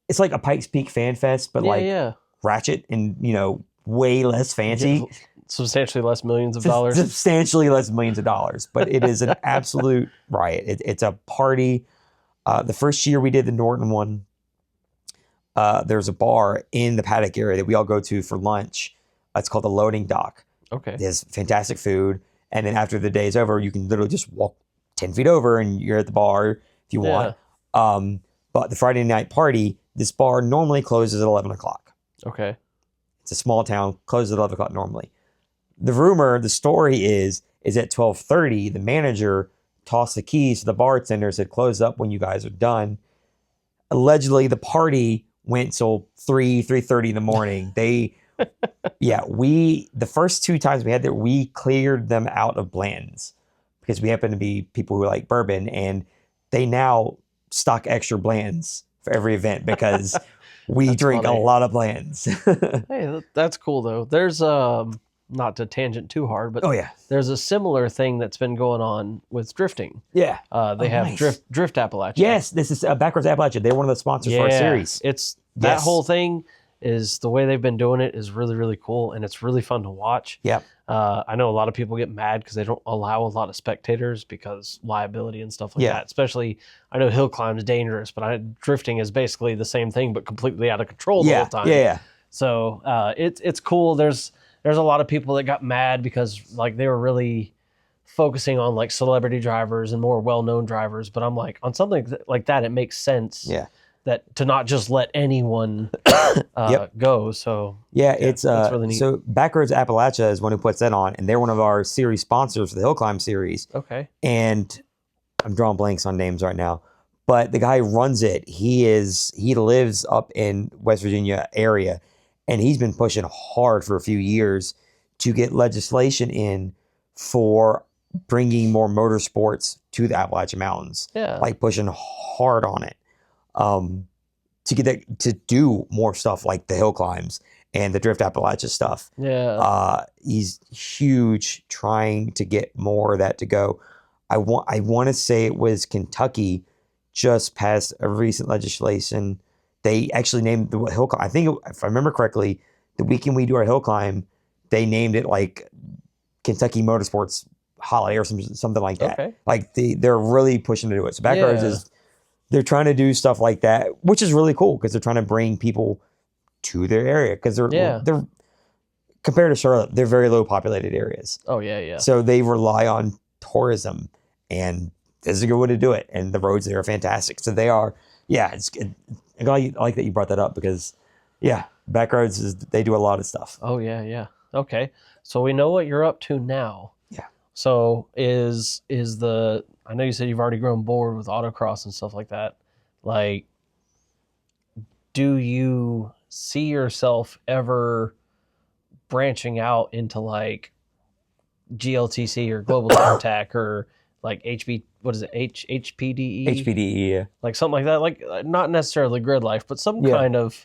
It's like a Pikes Peak Fan Fest, but ratchet and, way less fancy. Substantially less millions of dollars. Substantially less millions of dollars. But it is an absolute riot. It's a party. The first year we did the Norton one, there's a bar in the paddock area that we all go to for lunch. It's called the Loading Dock. Okay. There's fantastic food. And then after the day is over, you can literally just walk 10 feet over and you're at the bar if you want. But the Friday night party, this bar normally closes at 11 o'clock. Okay. It's a small town, closes at 11 o'clock normally. The story is at 12:30, the manager tossed the keys to the bartender, said, close up when you guys are done. Allegedly, the party went till 3:30 in the morning. The first 2 times we had there, we cleared them out of Bland's because we happen to be people who like bourbon, and they now stock extra Bland's for every event because we drink a lot of Bland's. Hey, that's cool though. There's not to tangent too hard, but there's a similar thing that's been going on with drifting. Yeah. They have Drift Appalachia. Yes, this is Backwards Appalachia. They're one of the sponsors for our series. It's that whole thing is the way they've been doing it is really, really cool, and it's really fun to watch. Yeah. I know a lot of people get mad because they don't allow a lot of spectators because liability and stuff like that. Especially, I know hill climb is dangerous, but drifting is basically the same thing, but completely out of control the whole time. Yeah. So it's cool. There's a lot of people that got mad because like they were really focusing on like celebrity drivers and more well-known drivers, but I'm like, on something like that, it makes sense. Yeah. That to not just let anyone go. So it's really neat. So Backroads Appalachia is one who puts that on, and they're one of our series sponsors for the Hill Climb series. Okay. And I'm drawing blanks on names right now, but the guy who runs it, he lives up in West Virginia area, and he's been pushing hard for a few years to get legislation in for bringing more motorsports to the Appalachian Mountains. Yeah. Like pushing hard on it. To get that, to do more stuff like the hill climbs and the Drift Appalachia stuff. Yeah. He's huge trying to get more of that to go. I want to say it was Kentucky just passed a recent legislation. They actually named the hill climb. I think if I remember correctly, the weekend we do our hill climb, they named it like Kentucky Motorsports Holiday or something like that. Okay. Like they're really pushing to do it. So Backroads is, they're trying to do stuff like that, which is really cool because they're trying to bring people to their area because they're compared to Charlotte, they're very low populated areas. Oh yeah. So they rely on tourism, and this is a good way to do it. And the roads there are fantastic. So they are, it's good. I like that you brought that up because, Backroads they do a lot of stuff. Oh yeah. Okay, so we know what you're up to now. Yeah. So is the, I know you said you've already grown bored with autocross and stuff like that. Like, do you see yourself ever branching out into like GLTC or Global Time Attack or like HPDE? HPDE, yeah. Like something like that. Like not necessarily grid life, but some kind of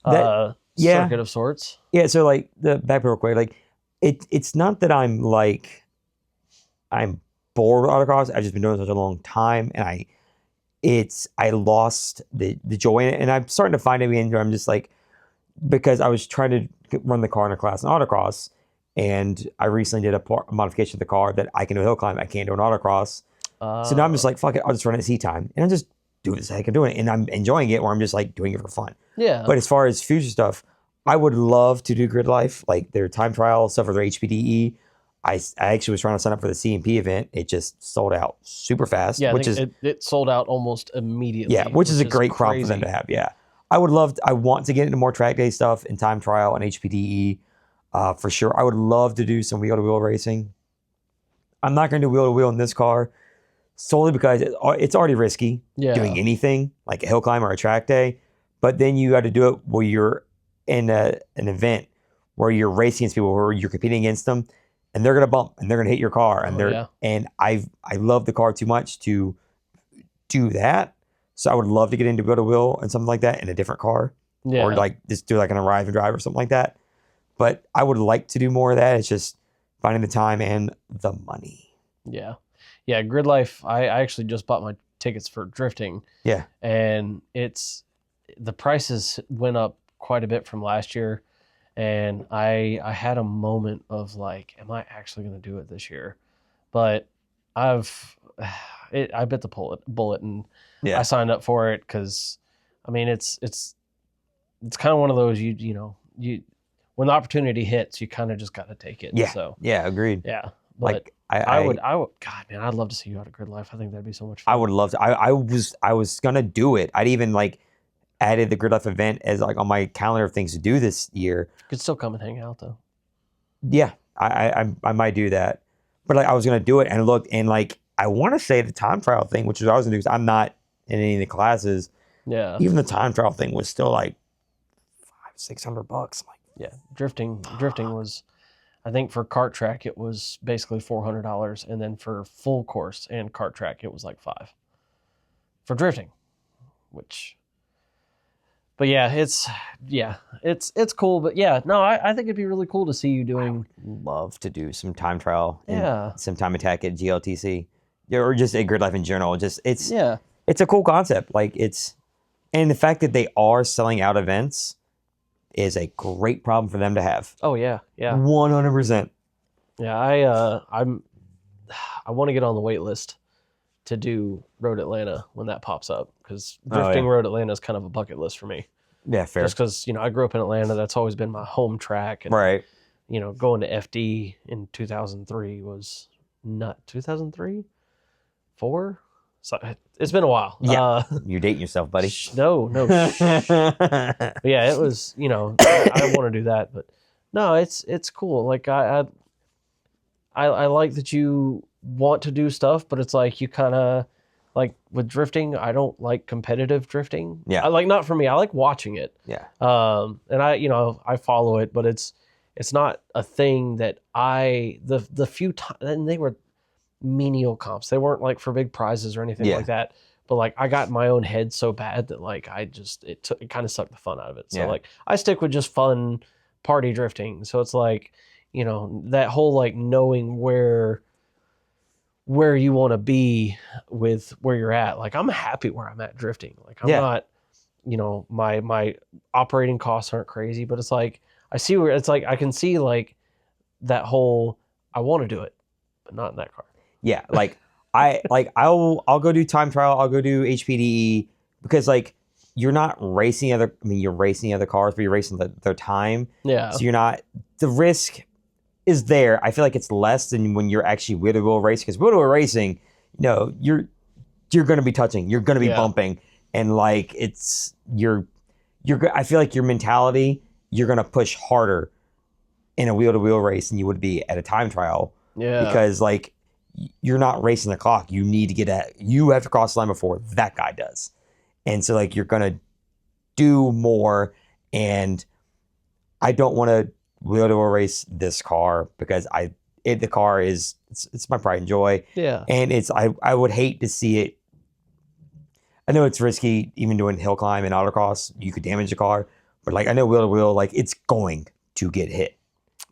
circuit of sorts. Yeah. So like back real quick, like it's not that I'm bored with autocross. I've just been doing it such a long time, and I lost the joy in it, and I'm starting to find it again where I'm just like, because I was trying to run the car in a class in autocross, and I recently did a modification of the car that I can do a hill climb, I can't do an autocross. So now I'm just like, fuck it, I'll just run it at seat time, and I'm just doing this heck of doing it, and I'm enjoying it, where I'm just like doing it for fun. Yeah. But as far as future stuff, I would love to do grid life, like their time trial stuff for their HPDE. I actually was trying to sign up for the CMP event. It just sold out super fast. Yeah, it sold out almost immediately. Yeah, which is a great crop for them to have. Yeah, I want to get into more track day stuff and time trial and HPDE for sure. I would love to do some wheel-to-wheel racing. I'm not going to do wheel-to-wheel in this car solely because it's already risky doing anything like a hill climb or a track day. But then you got to do it where you're in an event where you're racing against people, where you're competing against them, and they're gonna bump and they're gonna hit your car, and and I love the car too much to do that. So I would love to get into wheel and something like that in a different car, or like just do like an arrive and drive or something like that. But I would like to do more of that. It's just finding the time and the money. Yeah. Grid life. I actually just bought my tickets for drifting. Yeah, and the prices went up quite a bit from last year. And I had a moment of like, am I actually going to do it this year? But I bit the bullet and I signed up for it because, I mean, it's kind of one of those, you know, when the opportunity hits, you kind of just got to take it. Yeah. So Agreed. Yeah. But like I would, God, man, I'd love to see you out of grid life. I think that'd be so much fun. I would love to. I was going to do it. I'd even like added the grid life event as like on my calendar of things to do this year. You could still come and hang out though. Yeah, I might do that. But like I was gonna do it and look, and like I want to say the time trial thing, which is what I was gonna do because I'm not in any of the classes. Yeah. Even the time trial thing was still like $500-600. I'm like, yeah, drifting was, I think for kart track it was basically $400, and then for full course and kart track it was like $500 for drifting, which. But yeah, it's cool. But yeah, no, I think it'd be really cool to see you doing. I would love to do some time trial. Yeah. Some time attack at GLTC, or just at grid life in general. Just it's a cool concept. Like and the fact that they are selling out events, is a great problem for them to have. Oh yeah, yeah, 100%. yeah. I want to get on the wait list to do Road Atlanta when that pops up, because drifting Road Atlanta is kind of a bucket list for me. Yeah, fair. Just because I grew up in Atlanta, that's always been my home track, and Right. Going to FD in 2003 was not 2003, 4. So it's been a while. Yeah, you're dating yourself, buddy. No. But yeah, it was. I want to do that, but no, it's cool. Like I like that you want to do stuff, but it's like you kind of like with drifting. I don't like competitive drifting. Yeah, I like, not for me. I like watching it. Yeah. And I follow it, but it's not a thing that the few times, and they were menial comps. They weren't like for big prizes or anything like that. But like I got in my own head so bad that like it kind of sucked the fun out of it. So like I stick with just fun party drifting. So it's like, that whole like knowing where you want to be with where you're at. Like I'm happy where I'm at drifting. Like I'm not, my operating costs aren't crazy, but it's like I see where it's like I can see like that whole I want to do it, but not in that car. Yeah, like I'll go do time trial, I'll go do HPDE, because like you're not racing you're racing other cars, but you're racing their time. Yeah. So you're not, the risk is there. I feel like it's less than when you're actually wheel-to-wheel racing, because wheel-to-wheel racing, you're going to be touching, you're going to be bumping, and like I feel like your mentality, you're going to push harder in a wheel-to-wheel race than you would be at a time trial. Yeah. Because like you're not racing the clock. You need to you have to cross the line before that guy does. And so like you're going to do more, and I don't want to wheel-to-wheel race this car because the car is it's my pride and joy. Yeah. And I would hate to see it. I know it's risky, even doing hill climb and autocross, you could damage the car, but like I know wheel-to-wheel, like it's going to get hit.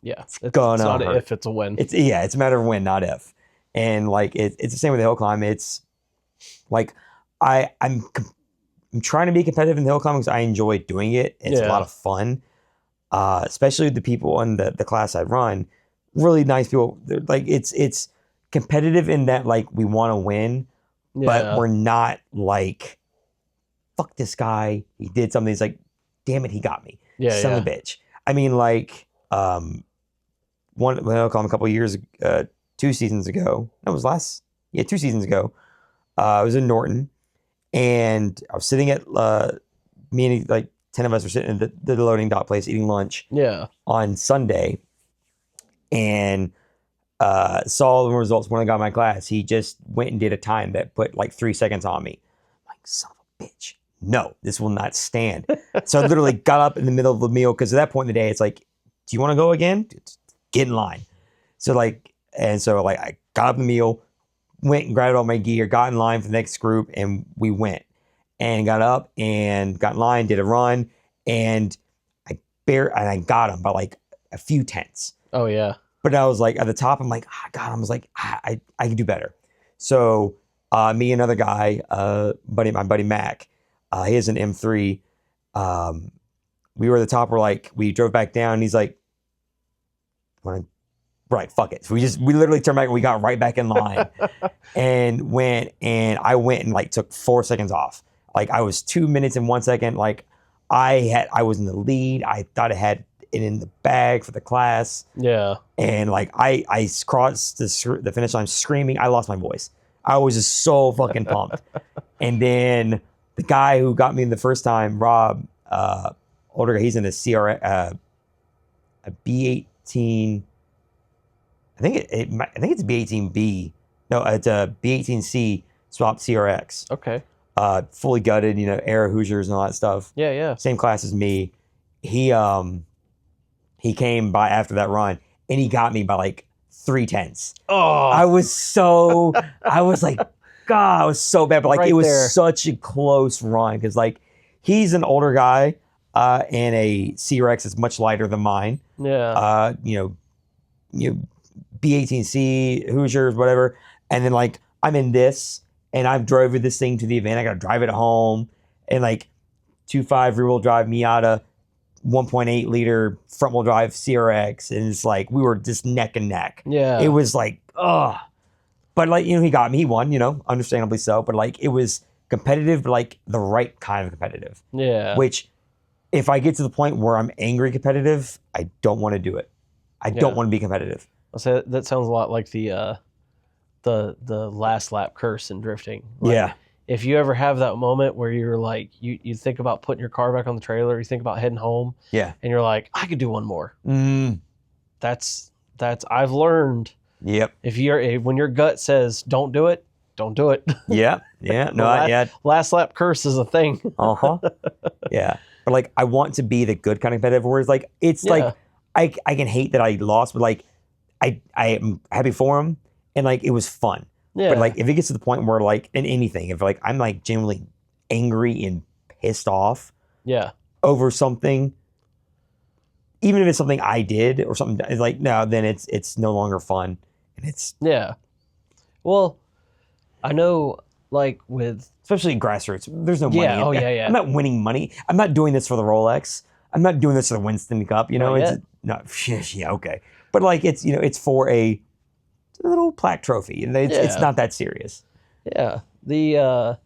Yeah. It's not an if, it's a when. It's a matter of when, not if. And like it's the same with the hill climb. It's like I'm trying to be competitive in the hill climb because I enjoy doing it. It's a lot of fun, especially with the people in the class I run. Really nice people. They're, like it's competitive in that like we want to win, but we're not like fuck this guy. He did something. It's like, damn it, he got me. Son of a bitch. I mean, like one hill climb a couple of years 2 seasons ago. That was 2 seasons ago. I was in Norton, and I was sitting at me and like 10 of us were sitting at the loading dock place eating lunch. Yeah. On Sunday, and saw the results. One of the guy in my class, he just went and did a time that put like 3 seconds on me. I'm like, son of a bitch. No, this will not stand. So I literally got up in the middle of the meal, because at that point in the day, it's like, do you want to go again? Get in line. So I got up in the meal, went and grabbed all my gear, got in line for the next group, and we went and got up and got in line, did a run, and I got him by like a few tenths. Oh yeah. But I was like at the top, I'm like, I got him. I was like, I can do better. So me and another guy, my buddy Mac, he has an M3. We were at the top. We drove back down. And he's like, right, fuck it. So we literally turned back and we got right back in line and I went and like took 4 seconds off. Like I was 2 minutes and 1 second. Like I was in the lead. I thought I had it in the bag for the class. Yeah. And like I crossed the finish line screaming. I lost my voice. I was just so fucking pumped. And then the guy who got me the first time, Rob, older guy, he's in a B18. I think it's B18B. No, it's a B18C swapped CRX. Okay. Fully gutted, air Hoosiers and all that stuff. Yeah, yeah. Same class as me. He came by after that run, and he got me by like 3/10. Oh. I was like, God, I was so bad, but like it was such a close run, because like he's an older guy, and a CRX is much lighter than mine. Yeah. B18C, Hoosiers, whatever. And then like I'm in this, and I've drove this thing to the event. I got to drive it home, and like 2.5 rear wheel drive Miata, 1.8 liter front wheel drive CRX, and it's like we were just neck and neck. Yeah. It was like, ugh. But like, he got me. He won, understandably so. But like, it was competitive, but like the right kind of competitive. Yeah. Which, if I get to the point where I'm angry competitive, I don't want to do it. I don't want to be competitive. I'll say that sounds a lot like the last lap curse in drifting. Like, yeah. If you ever have that moment where you're like, you think about putting your car back on the trailer, you think about heading home, Yeah. and you're like, I could do one more. Mm. That's I've learned. Yep. When your gut says don't do it, don't do it. Yeah. Yeah. No, last lap curse is a thing. Uh-huh. Yeah. But like, I want to be the good kind of competitive, whereas like, it's like, I can hate that I lost, but like, I am happy for him, and like, it was fun. Yeah. But like, if it gets to the point where like, in anything, if like, I'm like genuinely angry and pissed off over something, even if it's something I did or something, it's like, no, then it's no longer fun. And it's... Yeah. Well, I know, like, with... Especially grassroots, there's no money. Yeah. I'm not winning money. I'm not doing this for the Rolex. I'm not doing this for the Winston Cup. It's not... Yeah, okay. But like, it's for a little plaque trophy. And it's not that serious. Yeah. But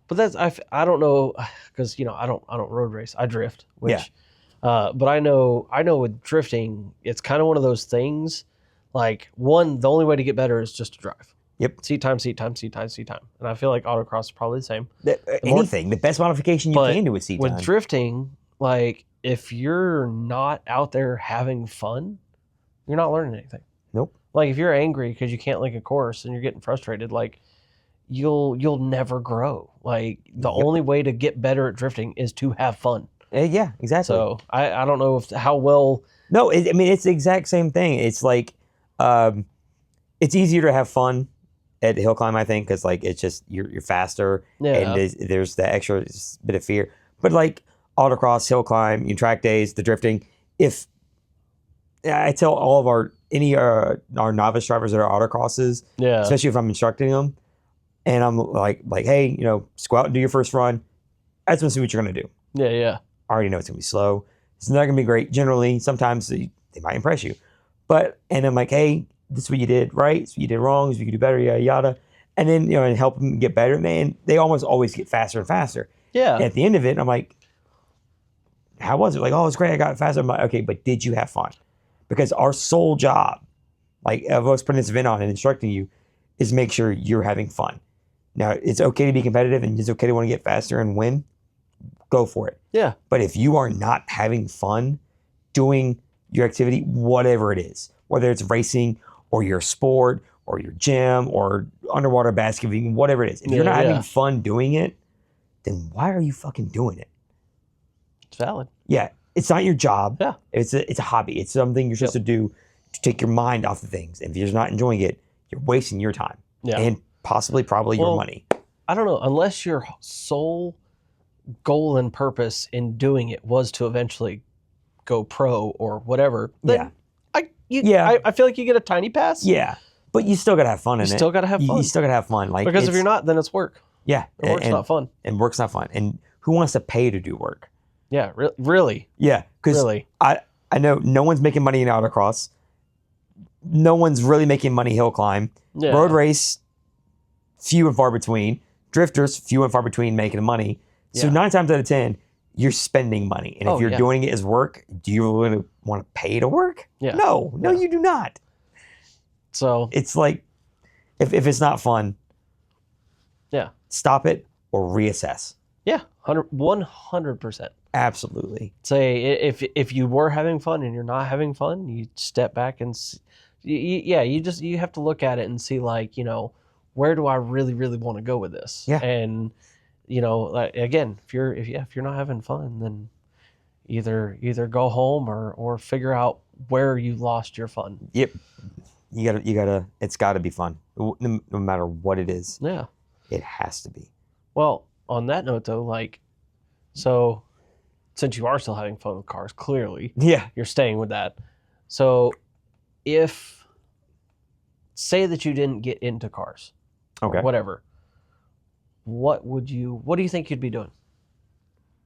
that's... I don't know, because, I don't road race. I drift, which... but I know with drifting, it's kind of one of those things. Like, the only way to get better is just to drive. Yep. Seat time. And I feel like autocross is probably the same. The best modification you can do is seat time. With drifting, like, if you're not out there having fun, you're not learning anything. Nope. Like, if you're angry because you can't link a course and you're getting frustrated, like, you'll never grow. Like, the only way to get better at drifting is to have fun. Yeah, exactly. So I don't know how well. No, it's the exact same thing. It's like, it's easier to have fun at hill climb, I think, because like, it's just you're faster, and there's the extra bit of fear. But like autocross, hill climb, track days, the drifting. If I tell all of our novice drivers that are autocrosses, especially if I'm instructing them, and I'm like, hey, just go out and do your first run. I just want to see what you're gonna do. Yeah. I already know it's going to be slow. It's not going to be great. Generally, sometimes they might impress you. And I'm like, hey, this is what you did right. This is what you did wrong. This is what you could do better, yada, yada. And then, and help them get better. And they almost always get faster and faster. Yeah. And at the end of it, I'm like, how was it? Like, oh, it's great. I got faster. I'm like, okay, but did you have fun? Because our sole job, like, of us putting this event on and instructing you, is make sure you're having fun. Now, it's okay to be competitive, and it's okay to want to get faster and win. Go for it. Yeah. But if you are not having fun doing your activity, whatever it is, whether it's racing or your sport or your gym or underwater basketball, whatever it is, if you're not having fun doing it, then why are you fucking doing it? It's valid. Yeah. It's not your job. Yeah. It's a hobby. It's something you're supposed to do to take your mind off of things. And if you're not enjoying it, you're wasting your time. Yeah. And probably your money. I don't know. Unless your sole goal and purpose in doing it was to eventually go pro or whatever, then I feel like you get a tiny pass. Yeah. But you still got to have fun in it. You still got to have fun. You still got to have fun. Like, because if you're not, then it's work. Yeah. And work's not fun. And work's not fun. And who wants to pay to do work? Yeah, really. Yeah. Because I know no one's making money in autocross. No one's really making money hill climb. Yeah. Road race, few and far between. Drifters, few and far between making money. So 9 times out of 10, you're spending money. And if you're doing it as work, do you really want to pay to work? Yeah. No, you do not. So it's like, if it's not fun, stop it or reassess. Yeah, 100%. Absolutely. Say if you were having fun and you're not having fun, you step back and you have to look at it and see, like, where do I really want to go with this? Yeah. And like, again, if you're not having fun, then either go home or figure out where you lost your fun. Yep. You gotta. It's got to be fun, no matter what it is. Yeah. It has to be. Well, on that note, though, like, so since you are still having fun with cars, clearly, you're staying with that. So, say that you didn't get into cars, or whatever, what do you think you'd be doing?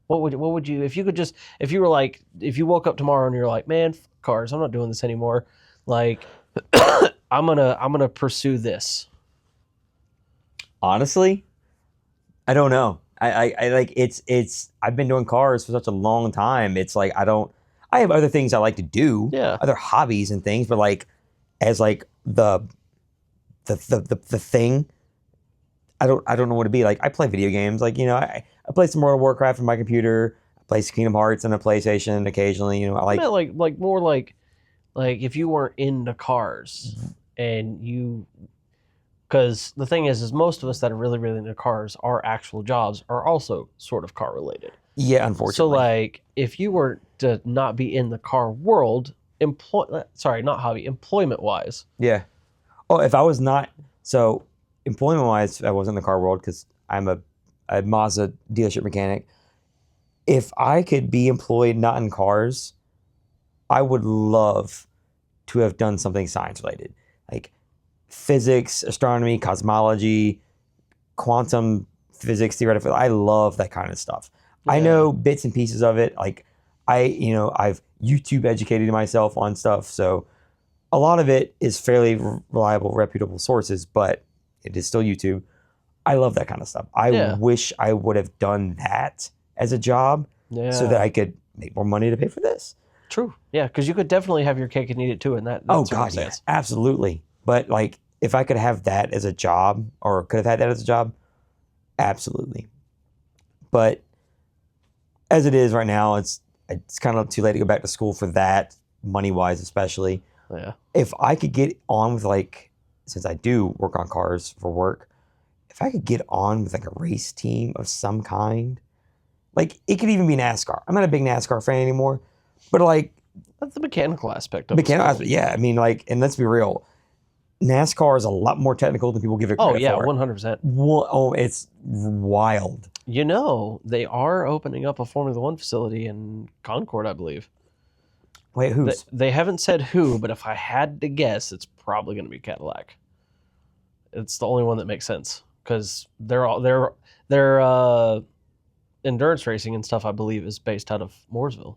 What would you if you woke up tomorrow and you're like, man, f- cars, I'm not doing this anymore. Like, I'm gonna pursue this. Honestly, I don't know. I like it's I've been doing cars for such a long time. It's like I have other things I like to do, Yeah. other hobbies and things, but like as like the thing, I don't know what to be. Like I play video games. Like, I play some World of Warcraft on my computer. I play some Kingdom Hearts on a PlayStation occasionally. I I like meant like more like if you weren't into cars and you, because the thing is most of us that are really really into cars, our actual jobs are also sort of car related. yeah, So unfortunately. like if you were to not be in the car world, not hobby, employment wise. Yeah. Oh, if I was not so employment wise, I wasn't in the car world because I'm a Mazda dealership mechanic. If I could be employed not in cars, I would love to have done something science related, like physics, astronomy, cosmology, quantum physics, theoretical. I love that kind of stuff. I Yeah. know bits and pieces of it. Like I've YouTube educated myself on stuff, so a lot of it is fairly reliable, reputable sources, but it is still YouTube. I love that kind of stuff. I Yeah. wish I would have done that as a job Yeah. so that I could make more money to pay for this. True. Yeah, because you could definitely have your cake and eat it too in that Oh God, yeah, circumstance. absolutely. But like, if I could have that as a job, or could have had that as a job, absolutely. But as it is right now, it's kind of too late to go back to school for that, money wise, especially. Yeah. If I could get on with since I do work on cars for work, if I could get on with like a race team of some kind, like it could even be NASCAR. I'm not a big NASCAR fan anymore, but like That's the mechanical aspect of mechanical it. aspect, yeah. I mean, like, and let's be real, NASCAR is a lot more technical than people give it Oh credit yeah, for. 100%. Oh, it's wild. They are opening up a Formula One facility in Concord, I believe. Wait, who's? They haven't said who, but if I had to guess, it's probably going to be Cadillac. It's the only one that makes sense because their endurance racing and stuff, I believe, is based out of Mooresville.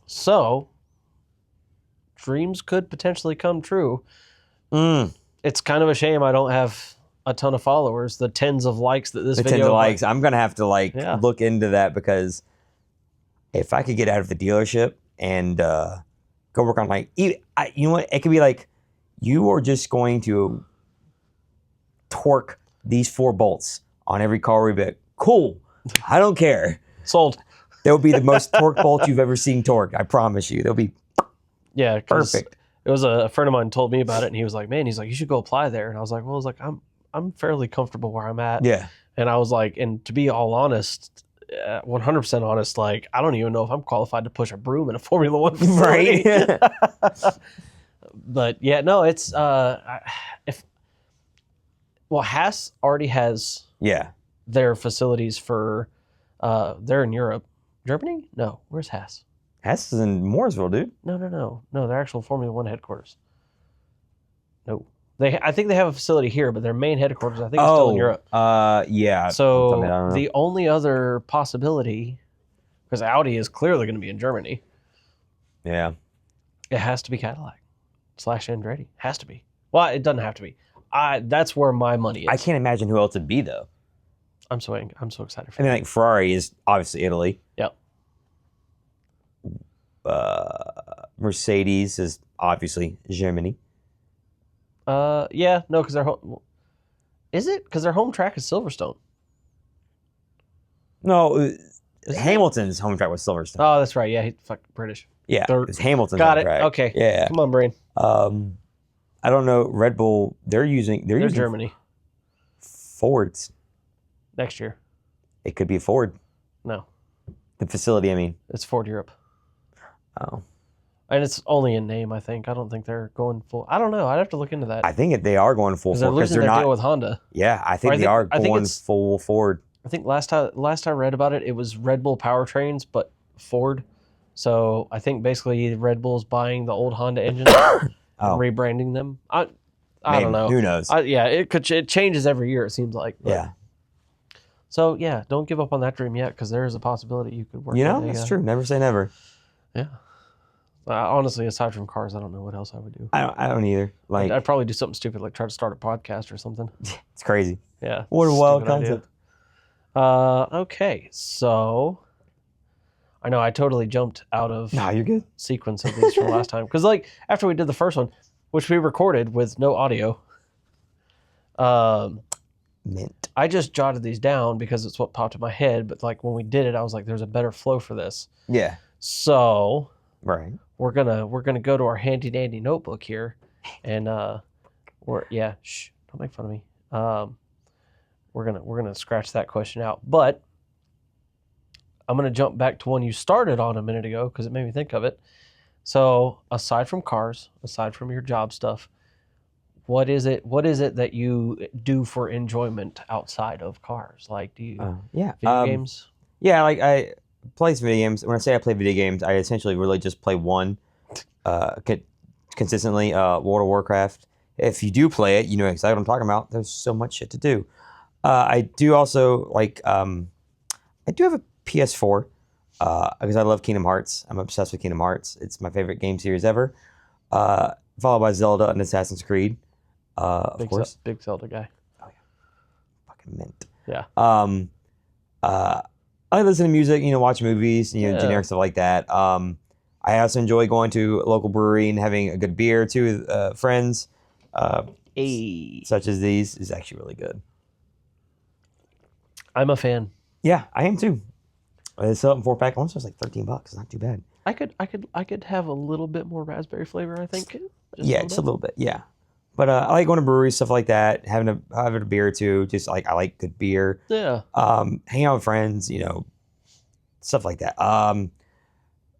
So dreams could potentially come true. It's kind of a shame I don't have a ton of followers. The tens of likes that this The video, tens of likes. I'm gonna have to Yeah. look into that, because if I could get out of the dealership and go work on you know what? It could be like, you are just going to torque these 4 bolts on every car we build. Cool. I don't care. sold. They'll be the most torque bolt you've ever seen torque. I promise you. They'll be Yeah, 'cause perfect. It was a friend of mine told me about it, and he was like, "Man, you should go apply there." And I was like, I'm fairly comfortable where I'm at." Yeah. And I was like, and to be all honest, 100% honest, like I don't even know if I'm qualified to push a broom in a Formula One facility. Right. But yeah, no, it's Haas already has Yeah. their facilities for they're in Europe, Germany. No, where's Haas? Hess is in Mooresville, dude. No, their actual Formula One headquarters. No, I think they have a facility here, but their main headquarters I think is still in Europe. Yeah. So I mean, I don't know. the only other possibility, because Audi is clearly going to be in Germany, Yeah. it has to be Cadillac / Andretti. Has to be. Well, it doesn't have to be. That's where my money is. I can't imagine who else it'd be, though. I'm so excited for I mean, like, Ferrari is obviously Italy. Yep. Mercedes is obviously Germany. Yeah, no, because their home is it because their home track is Silverstone. No, Is it? Hamilton's home track was Silverstone. Oh, that's right. Yeah, he's fucking British. Yeah, They're- it was Hamilton's Got home it. track. Okay. Yeah. Come on, brain. I don't know. Red Bull, they're using Germany Fords. next year. It could be Ford. No, The facility, I mean. it's Ford Europe. Oh. And it's only in name, I think. I don't think they're going full. I don't know. I'd have to look into that. I think they are going full Because they're Ford, because losing they're their not. deal with Honda. Yeah, I think I they are think going it's- full Ford. I think last I read about it, it was Red Bull powertrains, but Ford. So I think basically Red Bull's buying the old Honda engines and Oh, rebranding them. I maybe. don't know. Who knows? It changes every year. It seems like. But- Yeah. So yeah, don't give up on that dream yet, because there is a possibility you could work. You know, in a, that's true. Never say never. Yeah. Honestly, aside from cars, I don't know what else I would do. I don't either. Like, I'd probably do something stupid, like try to start a podcast or something. it's crazy. Yeah. What a wild stupid idea. concept. Okay, so I know I totally jumped out of Nah, you're good. sequence of these from last time, because like after we did the first one, which we recorded with no audio, Mint. I just jotted these down because it's what popped in my head. But like when we did it, I was like, "There's a better flow for this." Yeah. So Right. we're gonna go to our handy dandy notebook here, and don't make fun of me. We're gonna scratch that question out, but I'm gonna jump back to one you started on a minute ago because it made me think of it. So aside from cars, aside from your job stuff, what is it that you do for enjoyment outside of cars? Like, do you Yeah. video games? Yeah, like I play video games. When I say I play video games, I essentially really just play one consistently, World of Warcraft. If you do play it, you know exactly what I'm talking about. There's so much shit to do. I do also like I do have a PS4 because I love Kingdom Hearts. I'm obsessed with Kingdom Hearts. It's my favorite game series ever. Followed by Zelda and Assassin's Creed. Of course. Big Zelda guy. Oh yeah, fucking mint. Yeah. I listen to music, watch movies, generic stuff like that. I also enjoy going to a local brewery and having a good beer too with friends. Such as these is actually really good. I'm a fan. Yeah, I am too. They sell it in 4-pack. Once it was like $13. It's not too bad. I could have a little bit more raspberry flavor, I think. Just a little bit. Yeah. But I like going to breweries, stuff like that, having a beer or two. Just like I like good beer. Yeah. Hang out with friends, stuff like that. I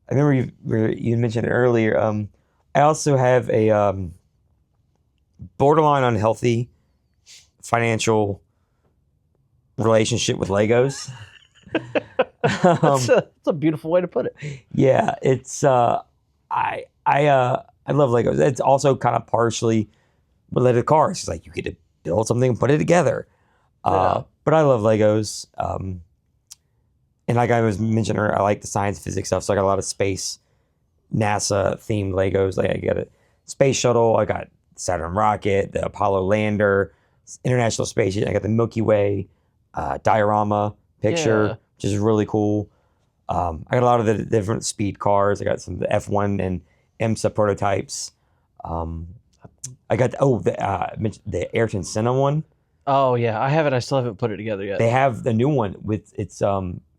remember you mentioned it earlier. I also have a borderline unhealthy financial relationship with Legos. That's a beautiful way to put it. Yeah, it's I love Legos. It's also kind of partially related to cars. It's like you get to build something and put it together. But I love Legos. And like I was mentioning, I like the science physics stuff. So I got a lot of space, NASA themed Legos. Like I got a space shuttle. I got Saturn rocket, the Apollo lander, International Space Station. I got the Milky Way diorama picture, which is really cool. I got a lot of the different speed cars. I got some of the F1 and IMSA prototypes. I got the Ayrton Senna one. Oh yeah, I have it. I still haven't put it together yet. They have the new one with its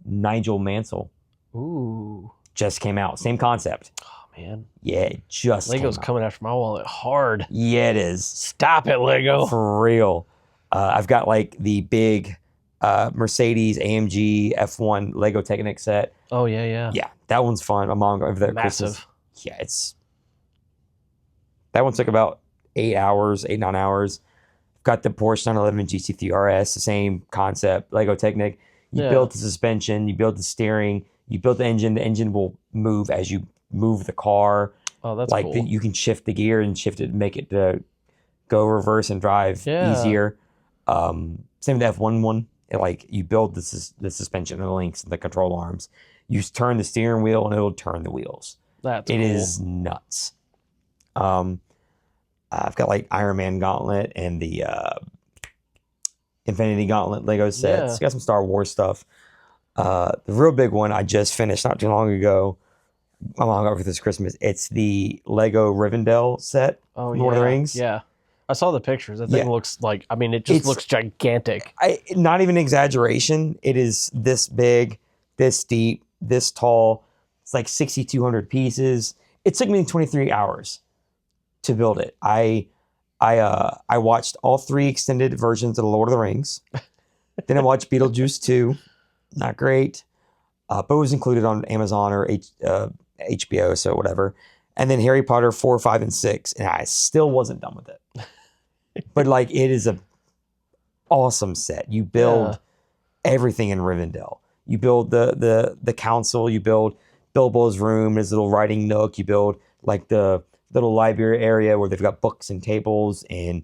Nigel Mansell. Ooh, just came out. Same concept. Oh man. Yeah, it just Lego's coming after my wallet hard. Yeah, it is. Stop it, Lego. For real. I've got like the big Mercedes AMG F1 Lego Technic set. Oh yeah. Yeah, that one's fun. My mom over there. Massive. Yeah, that one took about 9 hours. Got the Porsche 911 GT3 RS, the same concept, Lego Technic. You build the suspension, you build the steering, you build the engine. The engine will move as you move the car. Oh, that's cool. You can shift the gear and shift it, make it go reverse and drive easier. Same with the F1 one. You build the suspension and the links and the control arms. You turn the steering wheel and it'll turn the wheels. That's cool. It is nuts. I've got like Iron Man Gauntlet and the Infinity Gauntlet Lego sets. Got some Star Wars stuff. The real big one I just finished not too long ago. My mom got for this Christmas. It's the Lego Rivendell set. Oh, Lord of the Rings. Yeah. I saw the pictures. That thing looks like, it just looks gigantic. Not even an exaggeration. It is this big, this deep, this tall. It's like 6,200 pieces. It took me 23 hours to build it. I watched all 3 extended versions of the Lord of the Rings. Then I watched Beetlejuice 2. Not great, but it was included on Amazon or HBO, so whatever. And then Harry Potter 4, 5, and 6, and I still wasn't done with it. But it is a awesome set. You build everything in Rivendell. You build the council. You build Bilbo's room, his little writing nook. You build the little library area where they've got books and tables and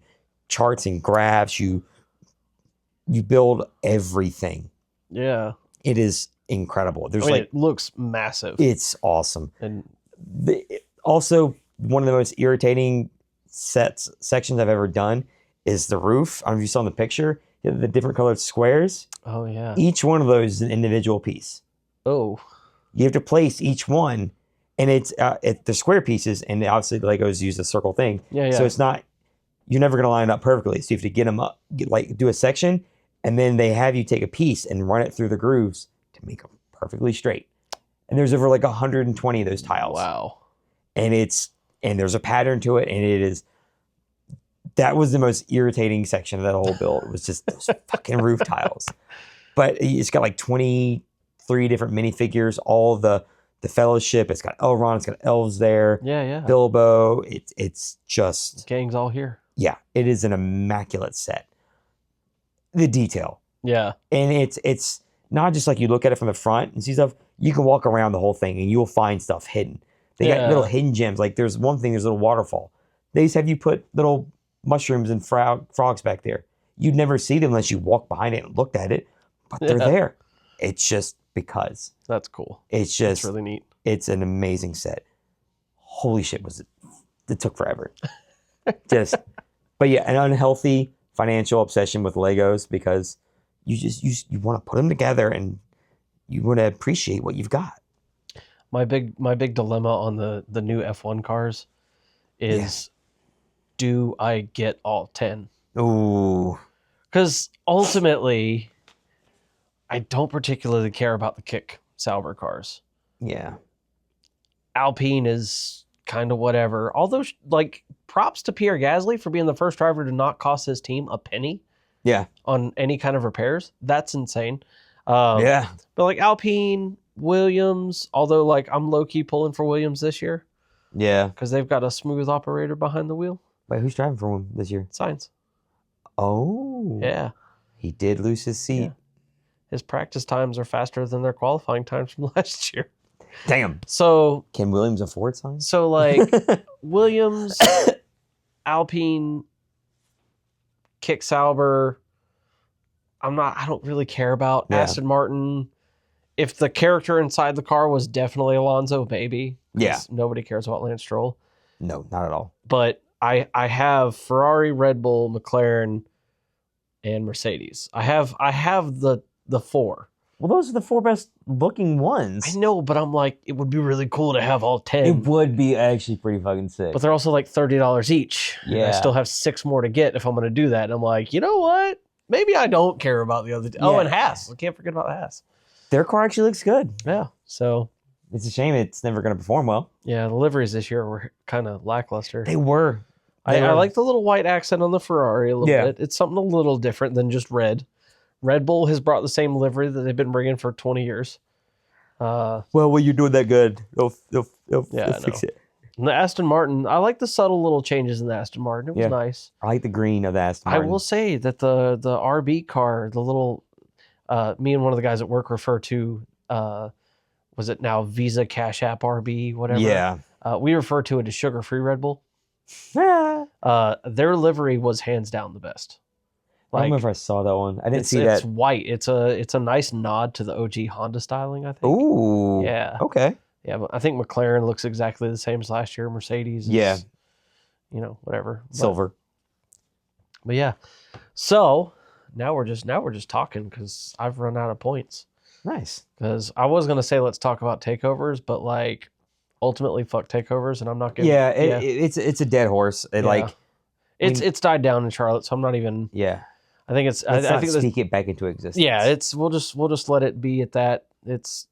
charts and graphs. You build everything Yeah. It is incredible. There's It looks massive. it's awesome. And Also, one of the most irritating sections I've ever done is the roof. I don't know if you saw in the picture, the different colored squares. oh yeah. Each one of those is an individual piece. Oh. You have to place each one, and it's the square pieces, and obviously the Legos use a circle thing. Yeah. So it's not, you're never going to line it up perfectly. So you have to get them up, do a section, and then they have you take a piece and run it through the grooves to make them perfectly straight. And there's over like 120 of those tiles. Wow. And there's a pattern to it, and that was the most irritating section of that whole build. It was just those fucking roof tiles. But it's got like 23 different minifigures, all the Fellowship. It's got Elrond. It's got elves there. Yeah. Bilbo. It's just Gang's all here. yeah. It is an immaculate set. The detail, Yeah. and it's not just like you look at it from the front and see stuff. You can walk around the whole thing and you'll find stuff hidden. They got little hidden gems. Like there's one thing. There's a little waterfall. They just have you put little mushrooms and frogs back there. You'd never see them unless you walk behind it and looked at it, but they're there. It's just because. That's cool. It's That's just really neat. It's an amazing set. Holy shit, it took forever. But yeah, an unhealthy financial obsession with Legos because you want to put them together and you want to appreciate what you've got. My big dilemma on the new F1 cars is, do I get all 10? Ooh. Because ultimately, I don't particularly care about the kick Sauber cars. Yeah. Alpine is kind of whatever. Although, like, props to Pierre Gasly for being the first driver to not cost his team a penny. Yeah. On any kind of repairs. That's insane. Yeah. But like Alpine, Williams, although like I'm low-key pulling for Williams this year. Yeah. Because they've got a smooth operator behind the wheel. Wait, who's driving for him this year? Sainz. Oh. Yeah. He did lose his seat. Yeah. His practice times are faster than their qualifying times from last year. Damn. So can Williams afford Sainz? So like Williams, Alpine, Kick Sauber. I don't really care about Aston Martin. If the character inside the car was definitely Alonso, maybe. Yeah. Nobody cares about Lance Stroll. No, not at all. But I have Ferrari, Red Bull, McLaren, and Mercedes. I have the four. Well, those are the four best looking ones. I know, but I'm like, it would be really cool to have all 10. It would be actually pretty fucking sick. But they're also like $30 each. Yeah. And I still have 6 more to get if I'm going to do that. And I'm like, you know what? Maybe I don't care about the other. Oh, and Haas. I can't forget about Haas. Their car actually looks good. Yeah. So it's a shame it's never going to perform well. Yeah, the liveries this year were kind of lackluster. They were. I like the little white accent on the Ferrari a little bit. It's something a little different than just red. Red Bull has brought the same livery that they've been bringing for 20 years. Well, when you're doing that good, they'll fix it. And the Aston Martin, I like the subtle little changes in the Aston Martin. It was nice. I like the green of the Aston Martin. I will say that the RB car, the little, me and one of the guys at work refer to, was it now Visa Cash App RB, whatever? Yeah. We refer to it as sugar-free Red Bull. Their livery was hands down the best. I don't remember if I saw that one. I didn't see that. It's white. It's a nice nod to the OG Honda styling, I think. Ooh. Yeah. Okay. Yeah, but I think McLaren looks exactly the same as last year. Mercedes is, whatever. Silver. But yeah. So now we're just talking because I've run out of points. Nice. Because I was gonna say let's talk about takeovers, but like ultimately fuck takeovers, and I'm not gonna. Yeah, it's a dead horse. It's died down in Charlotte, so I'm not even. Yeah. I think it's. Let's I think speak it back into existence. Yeah, we'll just let it be at that. It's.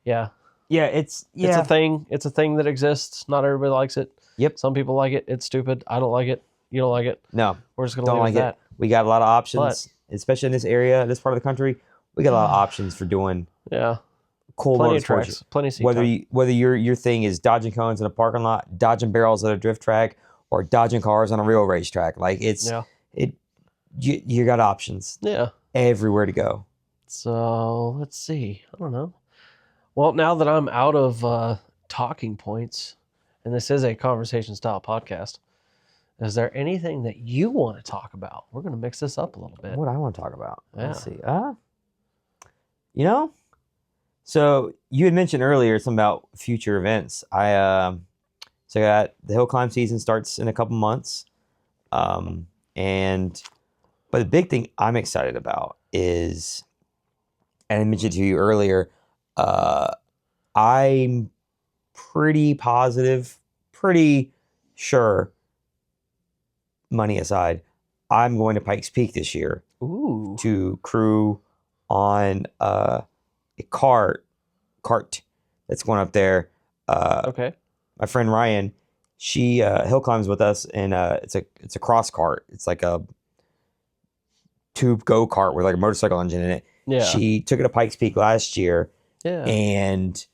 Yeah. Yeah, it's a thing. It's a thing that exists. Not everybody likes it. Yep. Some people like it. It's stupid. I don't like it. You don't like it. No. We're just gonna leave it at that. We got a lot of options, especially in this area, this part of the country. We got a lot of options for doing cool plenty of motorsports. tracks, plenty of seat time. Whether your thing is dodging cones in a parking lot, dodging barrels at a drift track, or dodging cars on a real racetrack, like you got options. Yeah. Everywhere to go. So let's see. I don't know. Well, now that I'm out of talking points, and this is a conversation style podcast, is there anything that you want to talk about? We're going to mix this up a little bit. What I want to talk about? Yeah. Let's see. You know, so you had mentioned earlier something about future events. So I got the hill climb season starts in a couple months, and but the big thing I'm excited about is, and I mentioned to you earlier, I'm pretty positive, pretty sure, money aside, I'm going to Pikes Peak this year. Ooh. To crew on a cart that's going up there. Okay. My friend Ryan, she hill climbs with us, and it's a cross cart. It's like a tube go kart with like a motorcycle engine in it. Yeah. She took it to Pikes Peak last year, Yeah. and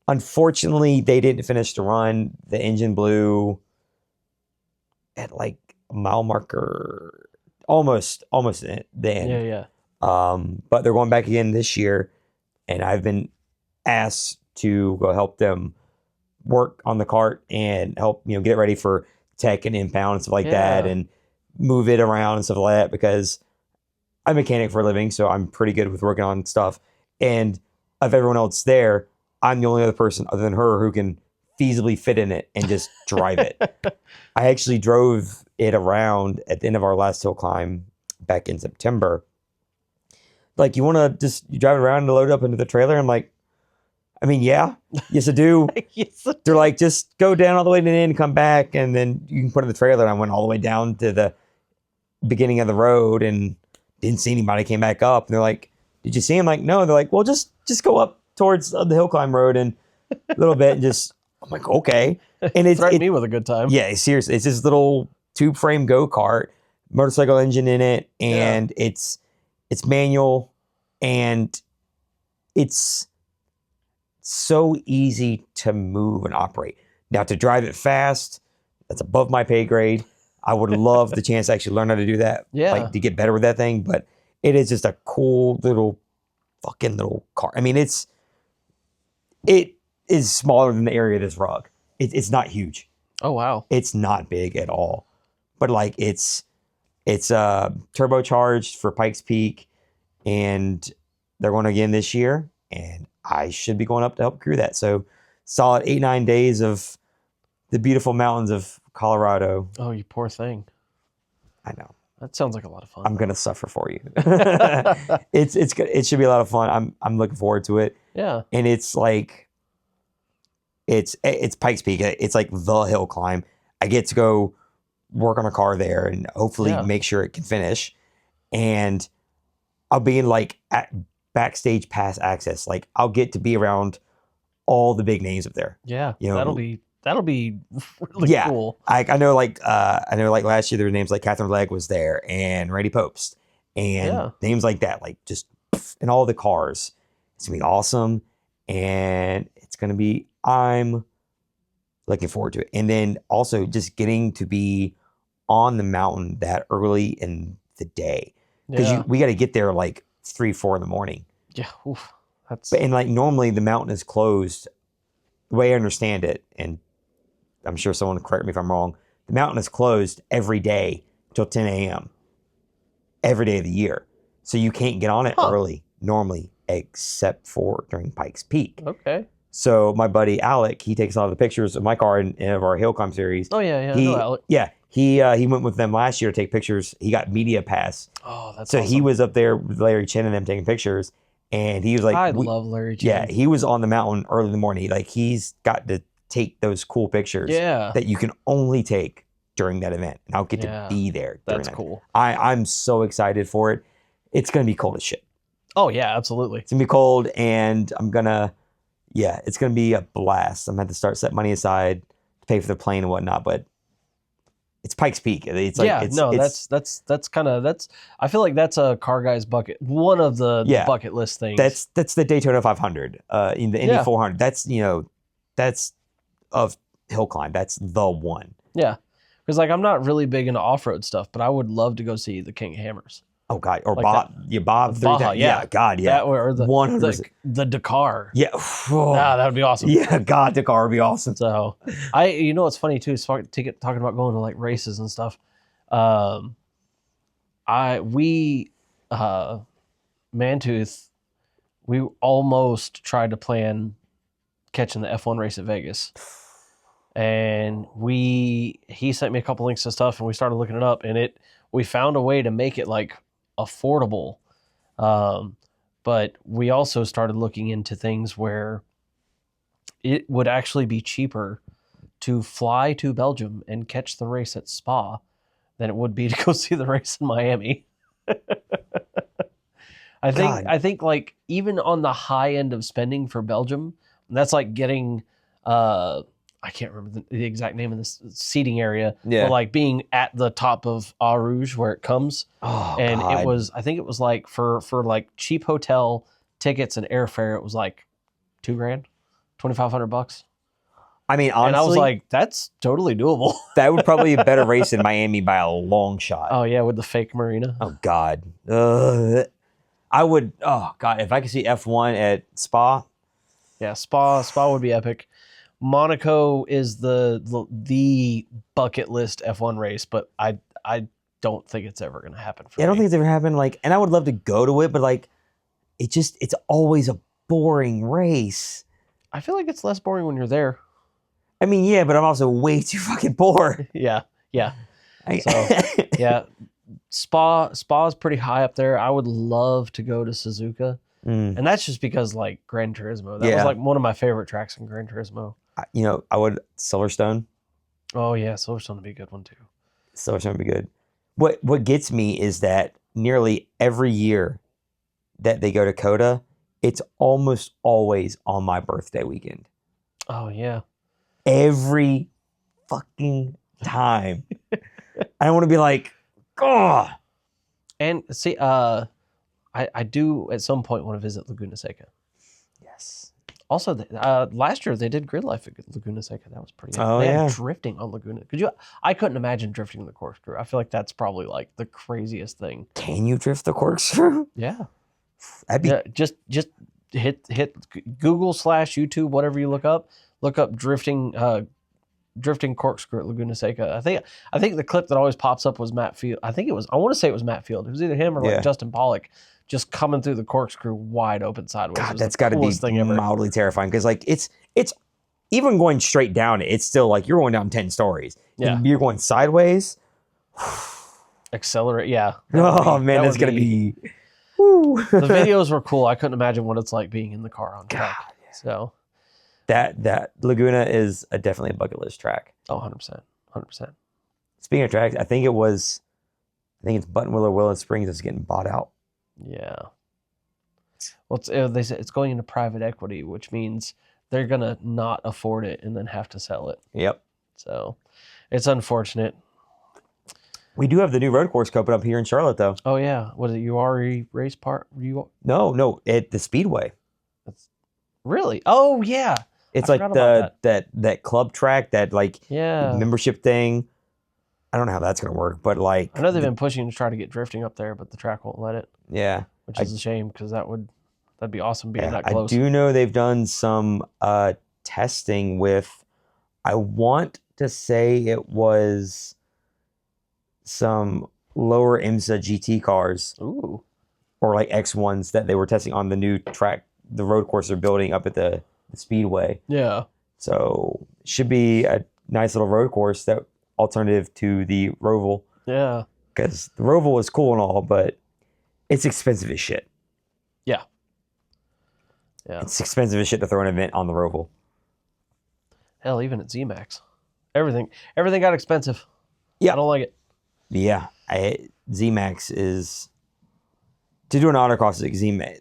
unfortunately, they didn't finish the run. The engine blew at like a mile marker, almost the end. Yeah. Yeah. But they're going back again this year, and I've been asked to go help them work on the cart and help get it ready for tech and impound and stuff like that, Yeah. and move it around and stuff like that, because I'm a mechanic for a living, so I'm pretty good with working on stuff. And of everyone else there, I'm the only other person other than her who can feasibly fit in it and just drive it. I actually drove it around at the end of our last hill climb back in September. Like, you want to just you drive it around and load it up into the trailer? I'm like, I mean, yeah, yes, I do. Yes, I They're like, just go down all the way to the end, come back, and then you can put it in the trailer. And I went all the way down to the beginning of the road and didn't see anybody. Came back up, and they're like, did you see him? Like, no. They're like, well, just go up towards the hill climb road and a little bit, and just. I'm like, okay. And it's threatened me with a good time. Yeah, seriously, it's this little tube frame go kart, motorcycle engine in it, and it's manual, and it's so easy to move and operate. Now, to drive it fast, that's above my pay grade. I would love the chance to actually learn how to do that. Yeah. Like, to get better with that thing. But it is just a cool little fucking little car. I mean, it is smaller than the area of this rug. It's not huge. Oh, wow. It's not big at all. But like, it's turbocharged for Pikes Peak, and they're going again this year, and I should be going up to help crew that. So solid 8-9 days of the beautiful mountains of Colorado. Oh, you poor thing. I know. That sounds like a lot of fun. I'm gonna suffer for you. It's good. It should be a lot of fun. I'm looking forward to it. Yeah. And it's like it's Pikes Peak. It's like the hill climb. I get to go work on a car there and hopefully make sure it can finish. And I'll be in like backstage pass access. Like, I'll get to be around all the big names up there. Yeah. You know, that'll be really cool. I know like last year there were names like Catherine Legg was there, and Randy Popst, and names like that, like just in all the cars. It's gonna be awesome, and it's gonna be. I'm looking forward to it, and then also just getting to be on the mountain that early in the day, because we got to get there like 3-4 in the morning. Yeah, oof, and like normally the mountain is closed. The way I understand it, and I'm sure someone will correct me if I'm wrong, the mountain is closed every day till 10 a.m. every day of the year. So you can't get on it early normally, except for during Pikes Peak. Okay. So my buddy Alec, he takes a lot of the pictures of my car in of our hill climb series. Oh yeah, I know Alec. Yeah, he went with them last year to take pictures. He got media pass. Oh, that's so awesome. He was up there with Larry Chen and them taking pictures, and he was like, I love Larry Chen. Yeah, he was on the mountain early in the morning. Like, he's got to take those cool pictures that you can only take during that event, and I'll get to be there. That's cool. I'm so excited for it. It's gonna be cold as shit. Oh yeah, absolutely. It's gonna be cold, and it's gonna be a blast. I'm gonna have to start setting money aside to pay for the plane and whatnot, but it's Pikes Peak. It's like that's kind of I feel like that's a car guy's bucket. One of the bucket list things. That's the Daytona 500, in the Indy 400. That's of hill climb. That's the one. Yeah, because like I'm not really big into off road stuff, but I would love to go see the King of Hammers. Oh God, or like Bob Baja, God, yeah. That or the 100%. The Dakar. Yeah. That would be awesome. Yeah, God, Dakar would be awesome. So you know what's funny too is talking about going to like races and stuff. Mantooth we almost tried to plan catching the F1 race at Vegas. And he sent me a couple links to stuff, and we started looking it up, and we found a way to make it like affordable. But we also started looking into things where it would actually be cheaper to fly to Belgium and catch the race at Spa than it would be to go see the race in Miami. I think like even on the high end of spending for Belgium, that's like getting I can't remember the exact name of this seating area, but like being at the top of Eau Rouge where it comes. Oh, and God. I think it was like for like cheap hotel tickets and airfare, it was like $2,000, $2,500. I mean, honestly, And I was like, that's totally doable. that would probably be a better race in Miami by a long shot. Oh yeah, with the fake marina. Oh God. I would. Oh God, if I could see F1 at Spa. Yeah, Spa would be epic. Monaco is the bucket list F1 race, but I don't think it's ever going to happen for me. I don't think it's ever happened. Like, and I would love to go to it, but like, it's always a boring race. I feel like it's less boring when you're there. I mean, yeah, but I'm also way too fucking bored. Yeah. So yeah, Spa is pretty high up there. I would love to go to Suzuka, and that's just because like Gran Turismo. That was like one of my favorite tracks in Gran Turismo. I would Silverstone. Oh yeah, Silverstone would be a good one too. Silverstone would be good. What gets me is that nearly every year that they go to COTA, it's almost always on my birthday weekend. Oh yeah. Every fucking time. I don't want to be like, oh. And see, I do at some point want to visit Laguna Seca. Yes. Also, last year they did Grid Life at Laguna Seca. That was pretty. Oh, they yeah. had drifting on Laguna. I couldn't imagine drifting the corkscrew. I feel like that's probably like the craziest thing. Can you drift the corkscrew? Yeah. That'd be. Yeah, just hit Google / YouTube, whatever you look up drifting corkscrew at Laguna Seca. I think the clip that always pops up was Matt Field. I want to say it was Matt Field. It was either him or like Justin Pollock just coming through the corkscrew wide open sideways. God, that's got to be ever. mildly terrifying because like it's even going straight down. It's still like you're going down 10 stories. Yeah, you're going sideways. Accelerate. Yeah. Oh man, that's gonna be. Woo. The videos were cool. I couldn't imagine what it's like being in the car on track. Yeah. So that Laguna is definitely a bucket list track. Oh, 100%. Speaking of tracks, I think it's Buttonwillow or Willow Springs that's getting bought out. Yeah. Well, they say it's going into private equity, which means they're gonna not afford it and then have to sell it. Yep. So it's unfortunate. We do have the new road course open up here in Charlotte, though. Oh yeah, was it URE Race Park? No, at the Speedway. Really? Oh yeah. It's like that club track, that like membership thing. I don't know how that's gonna work, but like I know they've been pushing to try to get drifting up there, but the track won't let it. Yeah, which is a shame because that'd be awesome being that close. I do know they've done some testing with. I want to say it was some lower IMSA GT cars. Ooh. Or like X1s that they were testing on the new track, the road course they're building up at the Speedway. Yeah. So should be a nice little road course, that alternative to the Roval. Yeah. Because the Roval is cool and all, but it's expensive as shit. Yeah. It's expensive as shit to throw an event on the Roval. Hell, even at ZMAX. Everything got expensive. Yeah. I don't like it. Yeah. ZMAX is... To do an autocross at ZMAX.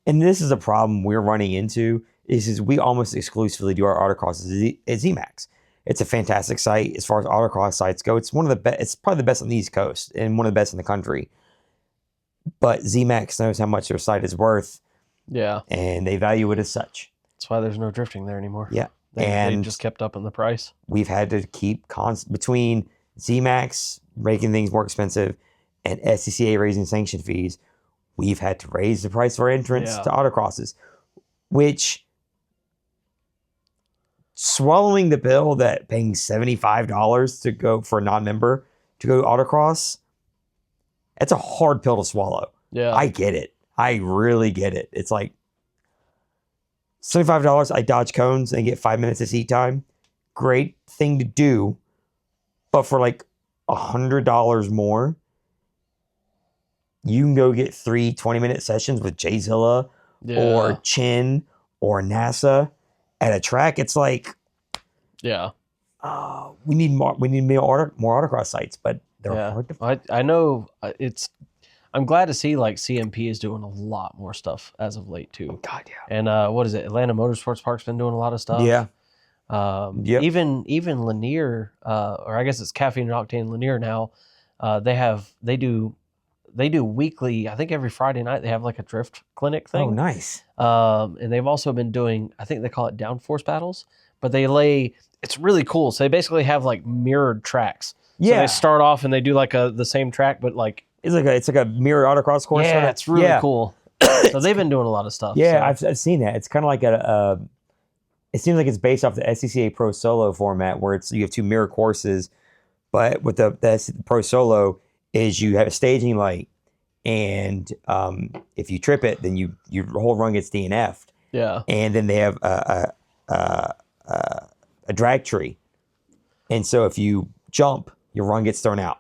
And this is a problem we're running into, is we almost exclusively do our autocrosses at ZMAX. It's a fantastic site as far as autocross sites go. It's one of the best. It's probably the best on the East Coast and one of the best in the country. But ZMAX knows how much their site is worth. Yeah. And they value it as such. That's why there's no drifting there anymore. Yeah. They just kept up in the price. We've had to keep between ZMAX making things more expensive and SCCA raising sanction fees. We've had to raise the price of our entrance to autocrosses, which, swallowing the pill that paying $75 to go for a non-member to go autocross, that's a hard pill to swallow. Yeah. I get it. I really get it. It's like, $75, I dodge cones and get 5 minutes of seat time. Great thing to do. But for like $100 more, you can go get 3 20-minute sessions with Jayzilla or Chin or NASA at a track. It's like, yeah, we need more autocross sites, but they're hard to find. I know I'm glad to see like CMP is doing a lot more stuff as of late too. God, yeah. And what is it? Atlanta Motorsports Park's been doing a lot of stuff. Yeah. Yep. Even Lanier, or I guess it's Caffeine and Octane Lanier now. They do weekly. I think every Friday night they have like a drift clinic thing. Oh, nice. And they've also been doing, I think they call it downforce battles, but it's really cool. So they basically have like mirrored tracks. So they start off and they do like the same track, but like it's like a mirror autocross course. Yeah, it's really cool. So they've been doing a lot of stuff. Yeah, so. I've seen that. It's kind of like it seems like it's based off the SCCA Pro Solo format, where you have 2 mirror courses, but with the Pro Solo is you have a staging light, and if you trip it, then your whole run gets DNF'd. Yeah, and then they have a drag tree, and so if you jump, your run gets thrown out.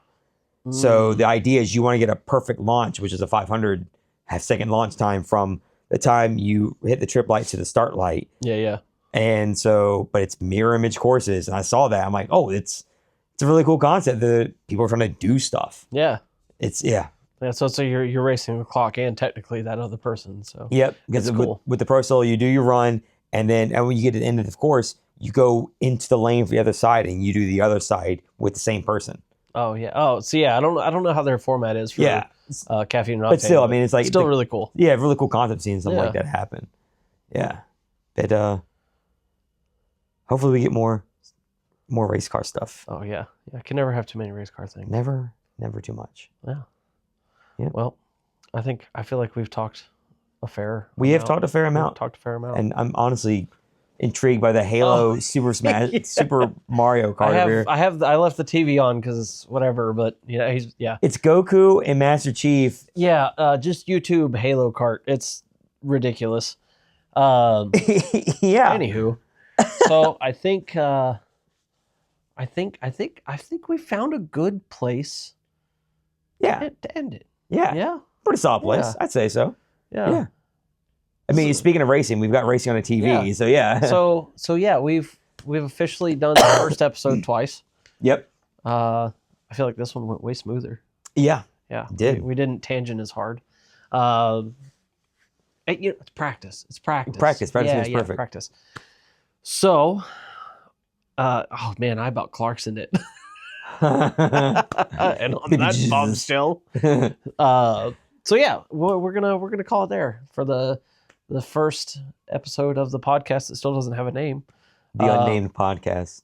So the idea is you want to get a perfect launch, which is a 500-second launch time from the time you hit the trip light to the start light. Yeah. And so, but it's mirror image courses, and I saw that. I'm like, oh, it's a really cool concept. The people are trying to do stuff. Yeah. Yeah. So you're racing the clock and technically that other person. So yep. Because cool. with the Pro Solo, you do your run, and when you get to the end of the course, you go into the lane for the other side, and you do the other side with the same person. Oh yeah. Oh, so yeah. I don't know how their format is for Caffeine and Octane, but still, I mean, it's like still really cool. Yeah, really cool concept seeing something like that happen. Yeah, but hopefully we get more race car stuff. Oh yeah. I can never have too many race car things. Never too much. Yeah. Yeah. Well, I feel like we've talked a fair. We have talked a fair amount. And I'm honestly intrigued by the Halo Super Mario Kart. I left the TV on because whatever, but it's Goku and Master Chief. Yeah, just YouTube Halo Kart. It's ridiculous. Yeah. Anywho, so I think we found a good place. Yeah. To end it. Yeah. Yeah. Pretty solid place. Yeah. I'd say so. Yeah. I mean, speaking of racing, we've got racing on a TV, so yeah. So yeah, we've officially done the first episode twice. Yep. I feel like this one went way smoother. Yeah. Yeah. It did. We didn't tangent as hard. It's practice. It's practice. Practice is perfect. Practice. So, oh man, I about Clarksoned it. And on that bombshell. So yeah, we're gonna call it there for the first episode of the podcast that still doesn't have a name. The unnamed podcast.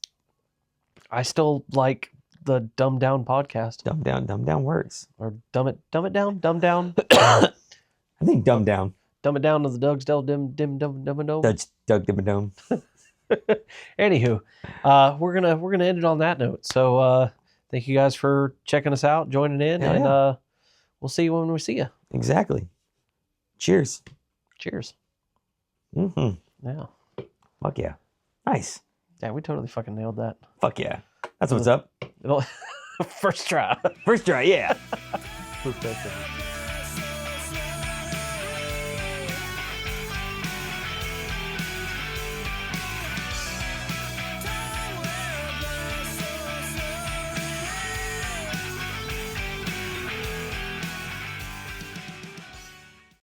I still like the Dumb Down podcast. Dumb down works. Or dumb it down. I think dumb down. Dumb it down to the Doug's Del Dim Dum Doug Dim. Anywho, we're gonna end it on that note. So thank you guys for checking us out, joining in, and we'll see you when we see you. Exactly. Cheers. Mm-hmm. Yeah. Fuck yeah. Nice. Yeah, we totally fucking nailed that. Fuck yeah. That's what's up. First try. First try, yeah. Perfect.